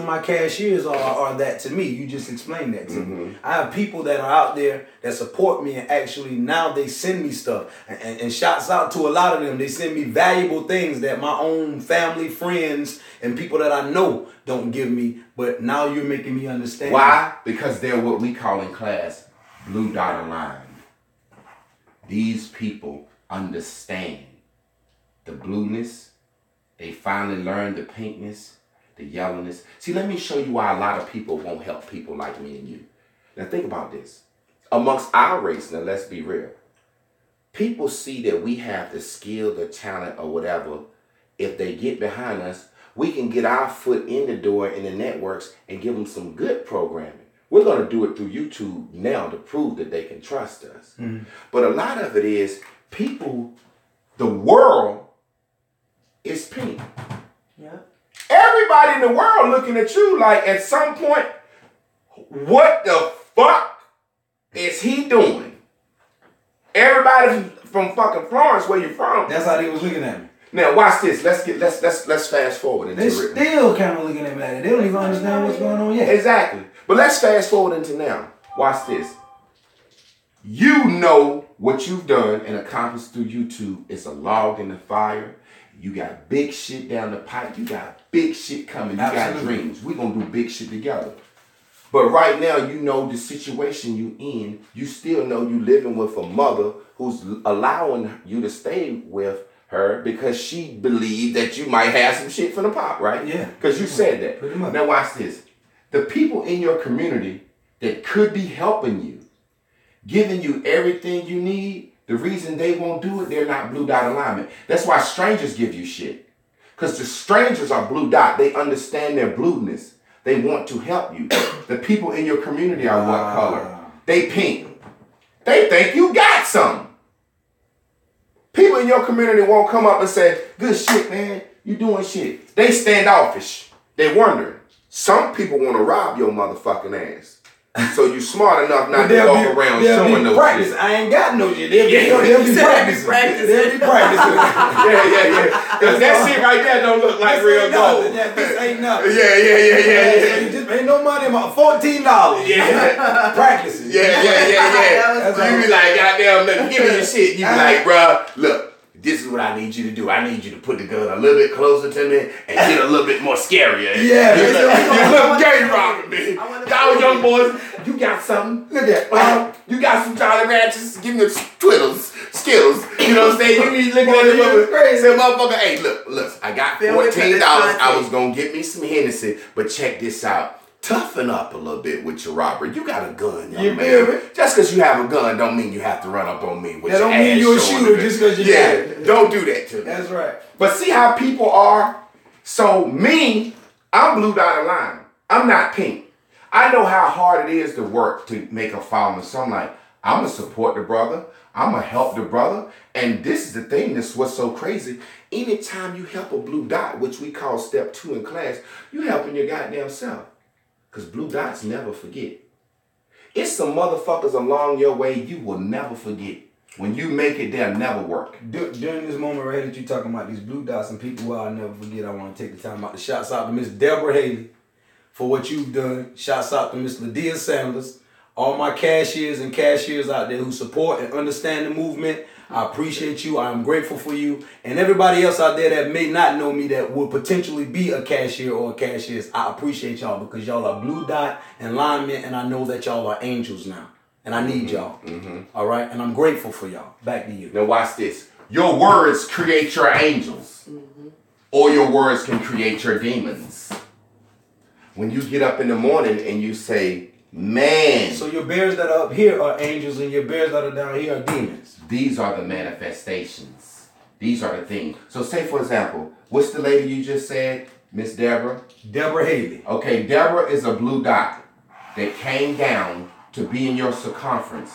are that to me. You just explained that to me. I have people that are out there that support me, and actually now they send me stuff. And shouts out to a lot of them. They send me valuable things that my own family, friends, and people that I know don't give me. But now you're making me understand. Why? Because they're what we call in class blue dot aligned. These people understand the blueness. They finally learned the pinkness, the yellowness. See, let me show you why a lot of people won't help people like me and you. Now think about this. Amongst our race, now let's be real. People see that we have the skill, the talent, or whatever. If they get behind us, we can get our foot in the door in the networks and give them some good programming. We're going to do it through YouTube now to prove that they can trust us. But a lot of it is people, the world is pink. Yeah. Everybody in the world looking at you like at some point, what the fuck is he doing? Everybody from fucking Florence, where you from? That's how they was looking at me. Now watch this. Let's fast forward into They it. still kind of looking at me like that. They don't even understand what's going on yet. Exactly. But let's fast forward into now. Watch this. You know what you've done and accomplished through YouTube is a log in the fire. You got big shit down the pipe. You got big shit coming. You got dreams. We're going to do big shit together. But right now, you know the situation you in. You still know you living with a mother who's allowing you to stay with her because she believed that you might have some shit from the pop, right? Yeah. Because you said that. Pretty much. Now watch this. The people in your community that could be helping you, giving you everything you need, the reason they won't do it, they're not blue dot alignment. That's why strangers give you shit. Because the strangers are blue dot. They understand their blueness. They want to help you. The people in your community are what color? They pink. They think you got something. People in your community won't come up and say, good shit, man. You doing shit. They standoffish. They wondering. Some people want to rob your motherfucking ass. So you smart enough not to walk around showing no practice. shit. I ain't got no shit. They'll be practicing. They'll be practicing. Yeah. Because that shit right there don't look like real gold. This ain't nothing. Yeah. Just ain't no money, about $14. Yeah. Practicing. Yeah. You be like, goddamn, give me your shit. You be like, bruh, look. This is what I need you to do. I need you to put the gun a little bit closer to me and get a little bit more scarier. Yeah. You look gay robbing me. Y'all young boys, you got something. Look at that. You got some Jolly Ranchers. Give me Skittles. You know what I'm saying? You need to look at it. Say, motherfucker, hey, look. I got $14. I was going to get me some Hennessy, but check this out. Toughen up a little bit with your robbery. You got a gun, young man. Just because you have a gun don't mean you have to run up on me with your ass. That don't mean you a shooter just because you got it. Don't do that to me. That's right. But see how people are? So me, I'm blue dot aligned. I'm not pink. I know how hard it is to work to make a following. So I'm like, I'm going to support the brother. I'm going to help the brother. And this is the thing that's what's so crazy. Anytime you help a blue dot, which we call step 2 in class, you helping your goddamn self. Because blue dots never forget. It's some motherfuckers along your way you will never forget. When you make it, they'll never work. During this moment right here that you're talking about these blue dots and people who I'll never forget, I want to take the time out to shouts out to Miss Deborah Haley for what you've done. Shouts out to Miss Lydia Sanders. All my cashiers and cashiers out there who support and understand the movement. I appreciate you. I'm grateful for you. And everybody else out there that may not know me that will potentially be a cashier or a cashieress, I appreciate y'all because y'all are blue dot and linemen, and I know that y'all are angels now. And I need y'all. All right? And I'm grateful for y'all. Back to you. Now watch this. Your words create your angels. Or your words can create your demons. When you get up in the morning and you say, man. So your bears that are up here are angels and your bears that are down here are demons. These are the manifestations. These are the things. So say, for example, what's the lady you just said? Miss Deborah? Deborah Haley. Okay, Deborah is a blue dot that came down to be in your circumference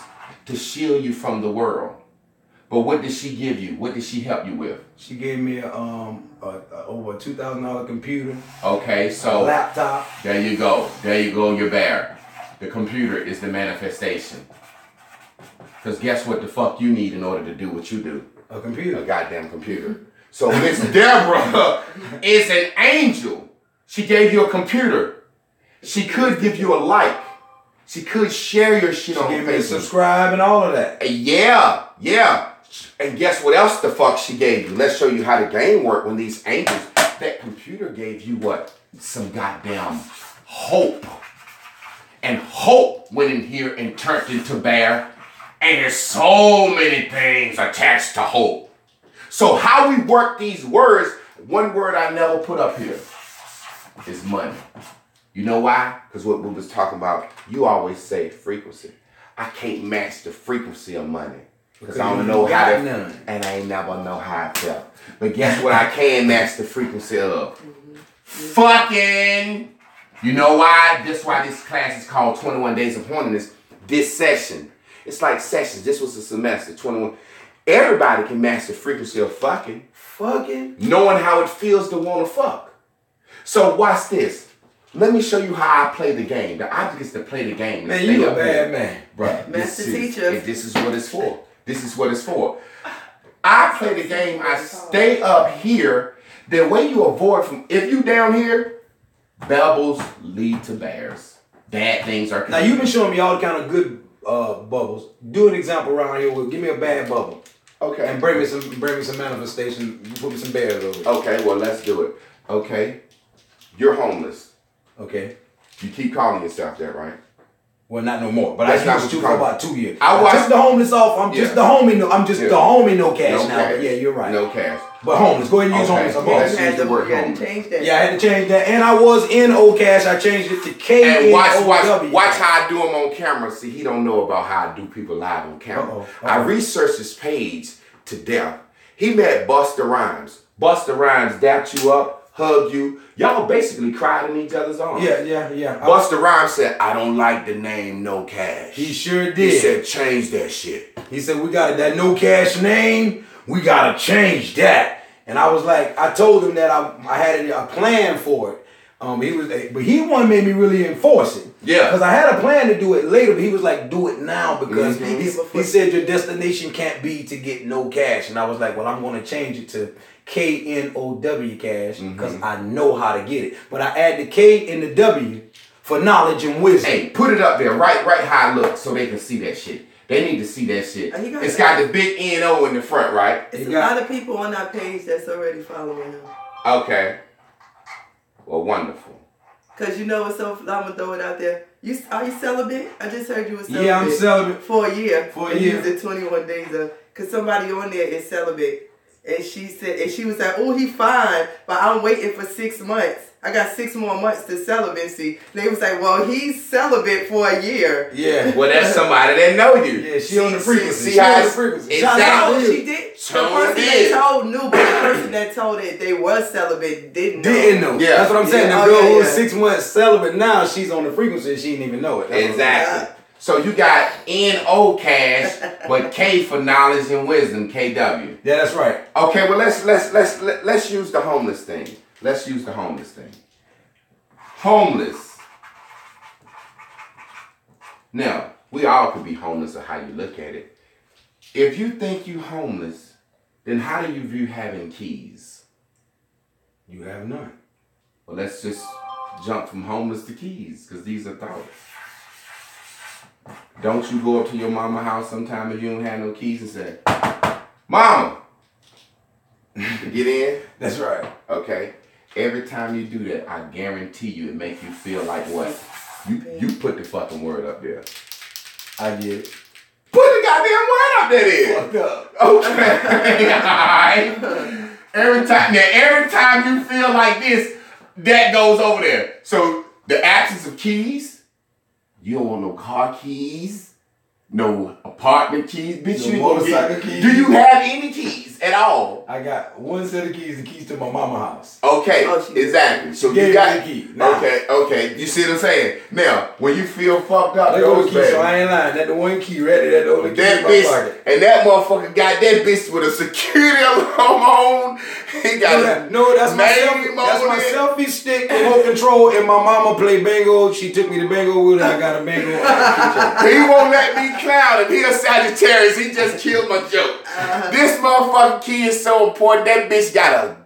to shield you from the world. But what did she give you? What did she help you with? She gave me over a $2,000 computer. Okay, so a laptop. There you go, your bear. The computer is the manifestation. Because guess what the fuck you need in order to do what you do? A computer. A goddamn computer. So Miss Deborah is an angel. She gave you a computer. She could give you a like. She could share your shit on Give me a Facebook. subscribe and all of that. Yeah. And guess what else the fuck she gave you? Let's show you how the game worked when these angels, that computer gave you what? Some goddamn hope. And hope went in here and turned into bear. And there's so many things attached to hope. So how we work these words, one word I never put up here is money. You know why? Because what we was talking about, you always say frequency. I can't match the frequency of money. Because I don't know how to, and I ain't never know how I felt. But guess what I can match the frequency of? Fucking. You know why? That's why this class is called 21 Days of Horniness. This session. It's like sessions. This was a semester, 21. Everybody can match the frequency of fucking. Knowing how it feels to want to fuck. So watch this. Let me show you how I play the game. The object is to play the game. Man, you a bad man. Bruh, Master teacher. This is what it's for. This is what it's for. I play the game. I stay up here. The way you avoid from, if you down here, bubbles lead to bears. Bad things are. Now you've been showing me all kind of good bubbles. Do an example around here. Give me a bad bubble. Okay. And bring me some manifestation. Put me some bears over here. Okay, well let's do it. Okay. You're homeless. Okay. You keep calling yourself that, right? Well, not no more. But That's I not used what to you for call about 2 years. I I took the homeless off. I'm just the homie. I'm just the homie. No cash No now. cash. But yeah, you're right. No cash. But homeless. Go ahead and use Okay. homeless. I'm Yeah, off. that's- You had the word to homeless. change that. Yeah, I had to change that. And I was in O Cash. I changed it to K. And watch how I do him on camera. See, he don't know about how I do people live on camera. I researched his page to death. He met Busta Rhymes. Busta Rhymes dapped you up, hugged you. Y'all basically cried in each other's arms. Yeah. Busta Rhymes said, I don't like the name No Cash. He sure did. He said, change that shit. He said, we got that No Cash name. We got to change that. And I was like, I told him that I had a plan for it. But he one made me really enforce it. Yeah. Because I had a plan to do it later, but he was like, do it now because he said your destination can't be to get no cash. And I was like, well, I'm going to change it to KNOW cash because I know how to get it. But I add the K and the W for knowledge and wisdom. Hey, put it up there, right how it looks so they can see that shit. They need to see that shit. It's got the big N-O in the front, right? It's a lot of people on our page that's already following him. Okay. Well, wonderful. Cause you know what's so, I'm gonna throw it out there. Are you celibate? I just heard you were celibate. Yeah, I'm celibate. For a year. For a and year. You did 21 days of, cause somebody on there is celibate. And she said, and she was like, oh, he fine, but I'm waiting for 6 months. I got 6 more months to celibacy. They was like, well, he's celibate for a year. Yeah. Well, that's somebody that know you. Yeah, she on the frequency. See how on the it's- frequency. Exactly. No, she did. So The person did. that told knew, but the person that told it they was celibate didn't know. Didn't know. Yeah. That's what I'm saying. Yeah. The girl Oh, yeah, who was yeah. 6 months celibate now, she's on the frequency and she didn't even know it. That's what I'm Exactly. So you got N-O cash, but K for knowledge and wisdom, KW. saying. Yeah, that's right. Okay, well let's use the homeless thing. Let's use the homeless thing. Homeless. Now, we all could be homeless or how you look at it. If you think you homeless, then how do you view having keys? You have none. Well, let's just jump from homeless to keys, because these are thoughts. Don't you go up to your mama house sometime if you don't have no keys and say, Mama, to get in? That's right. Okay. Every time you do that, I guarantee you it makes you feel like what? You put the fucking word up there. I get it. Put the goddamn word up there then. Fucked up. Okay. Alright. Every time you feel like this, that goes over there. So the absence of keys, you don't want no car keys, no apartment keys, bitch. No You ain't gonna get. motorcycle keys. Do you have any keys at all? I got one set of keys, the keys to my mama house. Okay, Oh, she- exactly. So Gave you me got the key. Nah. Okay. You see what I'm saying? Now, when you feel fucked up, Let go of the those key, so baby. I ain't lying. That the one key right there, that the only key That in my bitch, pocket. and that motherfucker got that bitch with a security alarm on. He got That's my name on it. selfie stick, remote control, and my mama play bingo. She took me to bingo with her. I got a bingo. He won't let me clown and he a Sagittarius. He just killed my joke. This motherfucking key is so important. That bitch got a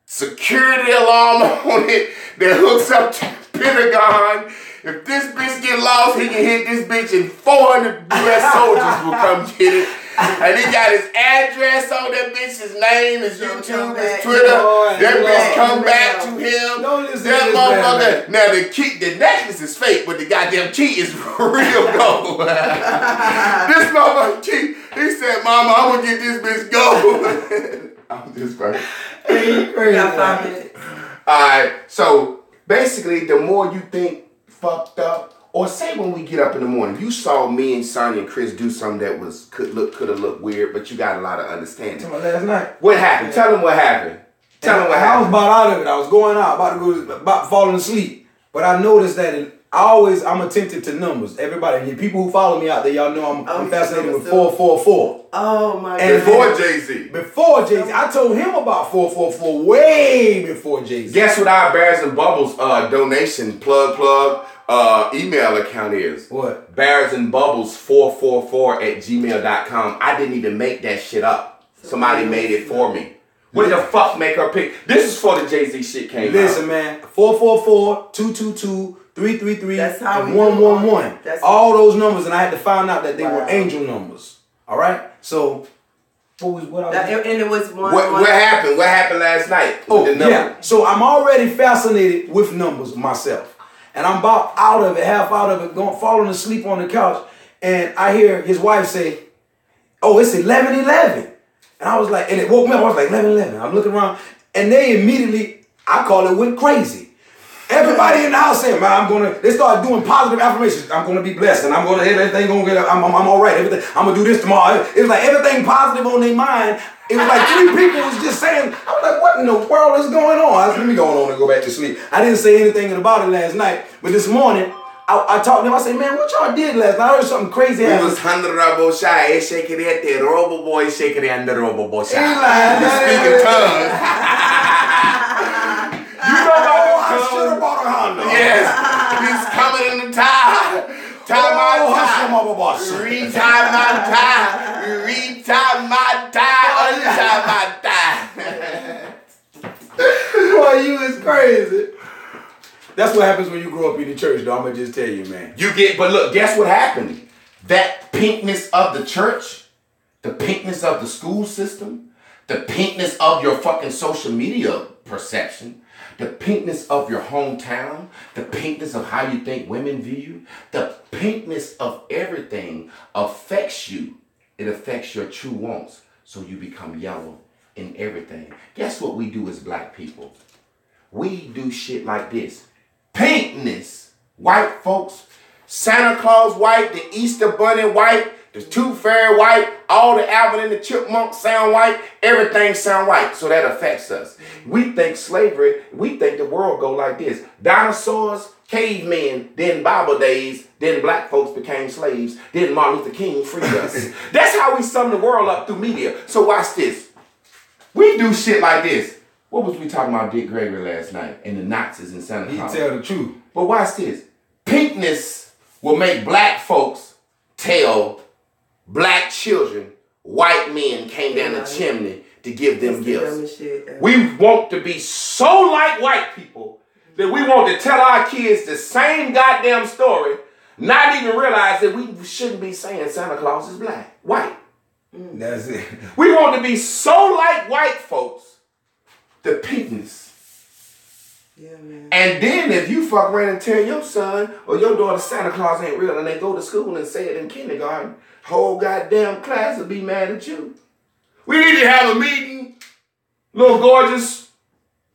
security alarm on it that hooks up to the Pentagon. If this bitch get lost, he can hit this bitch and 400 U.S. soldiers will come get it. And he got his address on that bitch, his name, his YouTube, his Twitter. That bitch come back to him. That motherfucker. Now the necklace is fake, but the goddamn key is real gold. This motherfucking key, he said, "Mama, I'm gonna get this bitch gold." I'm just fucking. Hey, crazy. Got 5 minutes. Alright, so basically, the more you think fucked up, or say when we get up in the morning, you saw me and Sonya and Chris do something that could have looked weird, but you got a lot of understanding. Last night. What happened? Tell them what happened. Tell them what happened. I was about out of it. I was going out, about falling asleep. But I noticed that I'm attentive to numbers. Everybody, and people who follow me out there, y'all know I'm fascinated with 444. Oh my God. And before Jay-Z. Before Jay-Z. I told him about 444 way before Jay-Z. Guess what our Bears and Bubbles donation plug email account is? What? bearsandbubbles444@gmail.com. I didn't even make that shit up. Somebody made it for me. What the fuck make her pick? This is for the Jay-Z shit came out. Listen, man. 444-222-333 and 111. All those numbers, and I had to find out that they were angel numbers. All right? So, what it was one. What happened? What happened last night? Oh, yeah. So I'm already fascinated with numbers myself. And I'm about out of it, half out of it, falling asleep on the couch. And I hear his wife say, "Oh, it's 11:11." And I was like, and it woke me up. I was like, 11:11. I'm looking around. And they immediately, I call it, went crazy. Everybody in the house saying, "Man, they started doing positive affirmations. I'm going to be blessed. And everything going to get, I'm all right. Everything, I'm going to do this tomorrow." It was like everything positive on their mind. It was like 3 people was just saying, I was like, what in the world is going on? I said, let me go on and go back to sleep. I didn't say anything about it last night. But this morning, I talked to them. I said, "Man, what y'all did last night? I heard something crazy happen." It was honorable shy. Shaking it, the robo boy shaking it, and the robo boy shy. Speaking tongues. You know about I should have bought a Honda. Yes, he's coming in the tie. Tie my tie. Retie my tie. Retie my tie. Untie my tie. Boy, you is crazy. That's what happens when you grow up in the church, though. I'm going to just tell you, man. But look, guess what happened? That pinkness of the church, the pinkness of the school system, the pinkness of your fucking social media perception, the pinkness of your hometown, the pinkness of how you think women view you, the pinkness of everything affects you. It affects your true wants. So you become yellow in everything. Guess what we do as black people? We do shit like this. Pinkness. White folks. Santa Claus white. The Easter Bunny white. The Tooth Fairy white. All the Alvin and the Chipmunks sound white. Everything sound white. So that affects us. We think slavery. We think the world go like this. Dinosaurs. Cavemen. Then Bible days. Then black folks became slaves. Then Martin Luther King freed us. That's how we sum the world up through media. So watch this. We do shit like this. What was we talking about Dick Gregory last night and the Nazis in Santa Claus? He tell the truth. But watch this. Pinkness will make black folks tell black children white men came down the chimney to give them gifts. We want to be so like white people that we want to tell our kids the same goddamn story, not even realize that we shouldn't be saying Santa Claus is white. That's it. We want to be so like white folks. The pinkness. Yeah, man. And then if you fuck around and tell your son or your daughter Santa Claus ain't real and they go to school and say it in kindergarten, whole goddamn class will be mad at you. We need to have a meeting. Little gorgeous,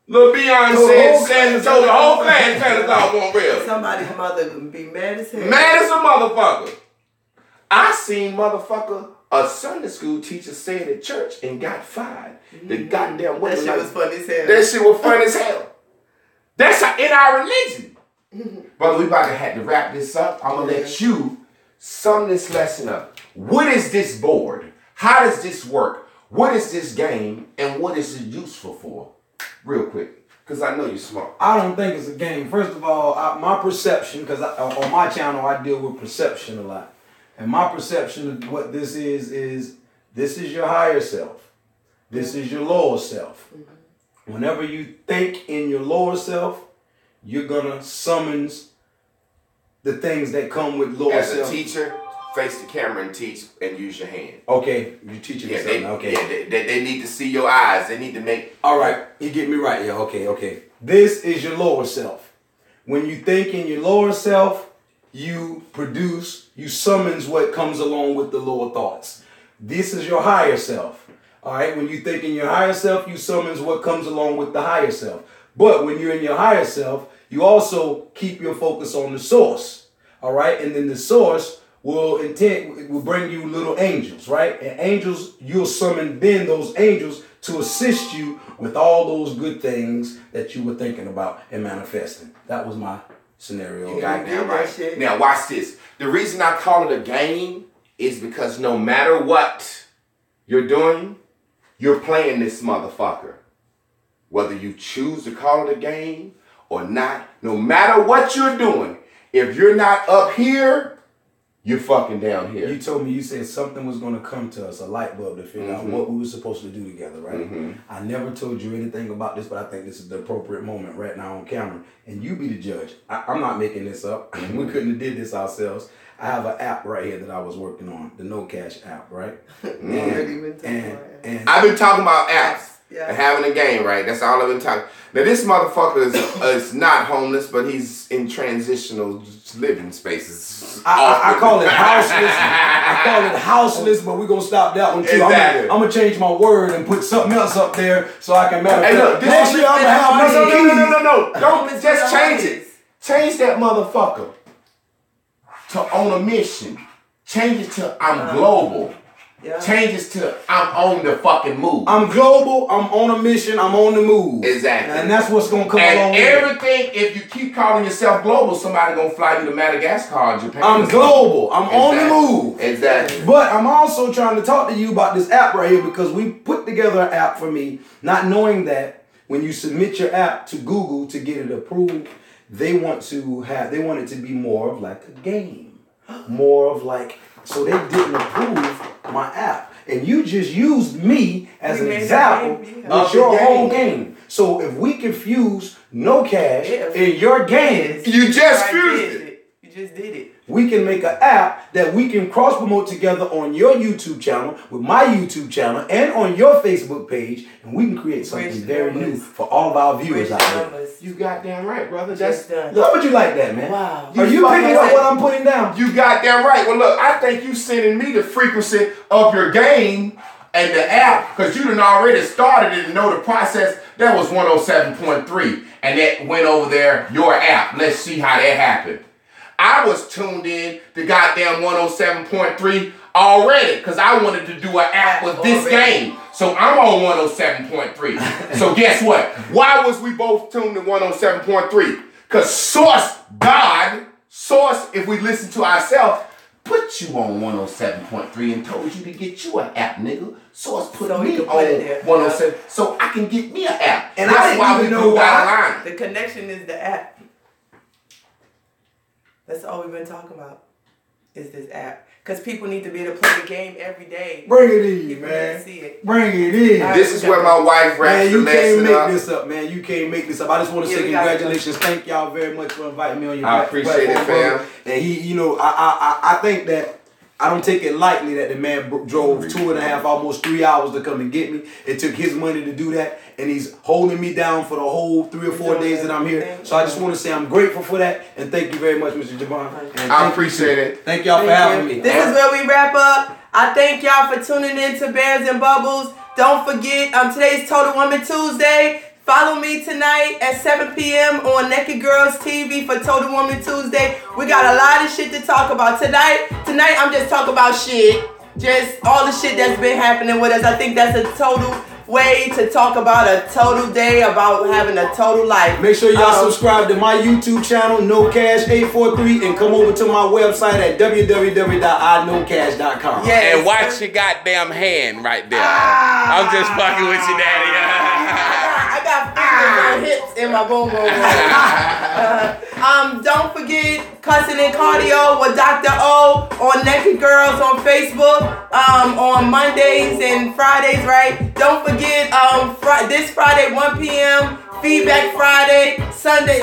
little Beyonce Santa told the whole class Santa Claus won't real. Somebody's mother would be mad as hell. Mad as a motherfucker. I seen motherfucker a Sunday school teacher said at church and got fired. The goddamn woman. That shit was funny as hell. That shit was funny as hell. That's in our religion. But we about to have to wrap this up. I'm going to let you sum this lesson up. What is this board? How does this work? What is this game? And what is it useful for? Real quick. Because I know you're smart. I don't think it's a game. First of all, my perception, because on my channel I deal with perception a lot. And my perception of what this is this is your higher self. This is your lower self. Whenever you think in your lower self, you're gonna summons the things that come with lower self. As a teacher, face the camera and teach and use your hand. Okay, you're teaching me something. Okay. Yeah, they need to see your eyes. They need to make. All right, you get me right. Yeah, okay. This is your lower self. When you think in your lower self, you summons what comes along with the lower thoughts. This is your higher self. All right, when you think in your higher self, you summons what comes along with the higher self. But when you're in your higher self, you also keep your focus on the source. All right, and then the source will bring you little angels, right? And angels, you'll summon then those angels to assist you with all those good things that you were thinking about and manifesting. That was my scenario. You got that right. Now watch this. The reason I call it a game is because no matter what you're doing, you're playing this motherfucker. Whether you choose to call it a game or not, no matter what you're doing, if you're not up here, you're fucking down here. You told me, you said something was going to come to us, a light bulb to figure out what we were supposed to do together, right? I never told you anything about this, but I think this is the appropriate moment right now on camera. And you be the judge. I'm not making this up. We couldn't have did this ourselves. I have an app right here that I was working on, the No Cash app, right? And I've been talking about apps. Yeah. And having a game, right? That's all I've been talking. Now this motherfucker is not homeless, but he's in transitional living spaces. I call it houseless. I call it houseless, but we're gonna stop that one too. Exactly. I'm gonna change my word and put something else up there so I can manifest. Hey, look, next year I'm gonna have no. Don't just change it. Change that motherfucker to on a mission. Change it to I'm global. Yeah. Changes to I'm on the fucking move. I'm global, I'm on a mission, I'm on the move. Exactly. And that's what's gonna come along and everything, if you keep calling yourself global, somebody gonna fly you to Madagascar or Japan. I'm global, I'm on the move. Exactly. But I'm also trying to talk to you about this app right here because we put together an app for me, not knowing that when you submit your app to Google to get it approved, they want it to be more of like a game. More of like, so they didn't approve my app. And you just used me as an example of your whole game. So if we confuse No Cash in your game, you just fused it. You just did it. We can make an app that we can cross promote together on your YouTube channel, with my YouTube channel, and on your Facebook page, and we can create something very new for all of our viewers out there. You goddamn right, brother. That's done. How would you like that, man? Wow. Are you picking up what I'm putting down? You goddamn right. Well, look, I think you sending me the frequency of your game and the app, because you done already started it and know the process. That was 107.3, and that went over there, your app. Let's see how that happened. I was tuned in to goddamn 107.3 already because I wanted to do an app with this game. So I'm on 107.3. So guess what? Why was we both tuned to 107.3? Because Source, if we listen to ourselves, put you on 107.3 and told you to get you an app, nigga. Source put me on 107 so I can get me an app. And that's why we know why. The connection is the app. That's all we've been talking about, is this app. Because people need to be able to play the game every day. Bring it in, people man. Need to see it. Bring it in. This is where my wife wraps the lesson up. Man, you can't make this up, man. You can't make this up. I just want to say congratulations. Thank y'all very much for inviting me on your platform. I appreciate it, fam. And he, I think that I don't take it lightly that the man drove 2.5, almost 3 hours to come and get me. It took his money to do that, and he's holding me down for the whole 3 or 4 days that I'm here. So I just want to say I'm grateful for that, and thank you very much, Mr. Javon. I appreciate it. Thank y'all for having me. This is where we wrap up. I thank y'all for tuning in to Bears and Bubbles. Don't forget, today's Total Woman Tuesday. Follow me tonight at 7 p.m. on Naked Girls TV for Total Woman Tuesday. We got a lot of shit to talk about. Tonight I'm just talking about shit. Just all the shit that's been happening with us. I think that's a total way to talk about a total day, about having a total life. Make sure y'all subscribe to my YouTube channel, No Cash 843, and come over to my website at www.iknowcash.com. Yes. And watch your goddamn hand right there. I'm just fucking with you, daddy. I got fingers. on hips in my boom boom room. Don't forget Cussing and Cardio with Dr. O on Naked Girls on Facebook on Mondays and Fridays, right? Don't forget this Friday 1 p.m. Feedback Friday, Sundays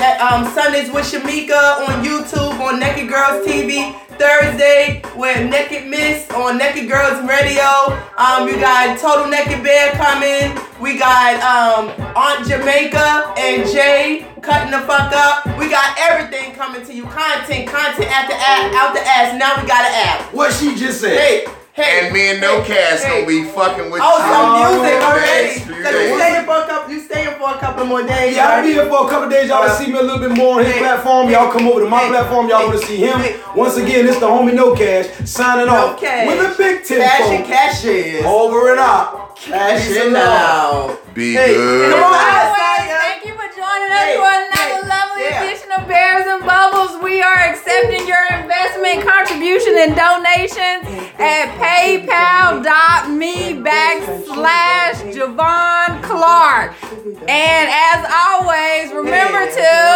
with Shamika on YouTube on Naked Girls TV. Thursday with Naked Miss on Naked Girls Radio. You got Total Naked Bear coming. We got Aunt Jamaica and Jay cutting the fuck up. We got everything coming to you. Content out the ass. Now we got an app. What she just said. Hey, and me and No Cash gonna be fucking with you. some music already. Next few So days. you staying for a couple more days. Yeah, I'll right? be here for a couple days. Y'all will see me a little bit more on his platform. Y'all come over to my platform. Y'all want to see him. Once again, it's the homie No Cash signing off with a big tip. Cash is over and out. Cash it out. Be good. Come on, Thank you for joining us for another lovely edition of Bears and Bubbles. We are accepting your investment, contribution, and donations at paypal.me/Javon Clark. And as always, remember to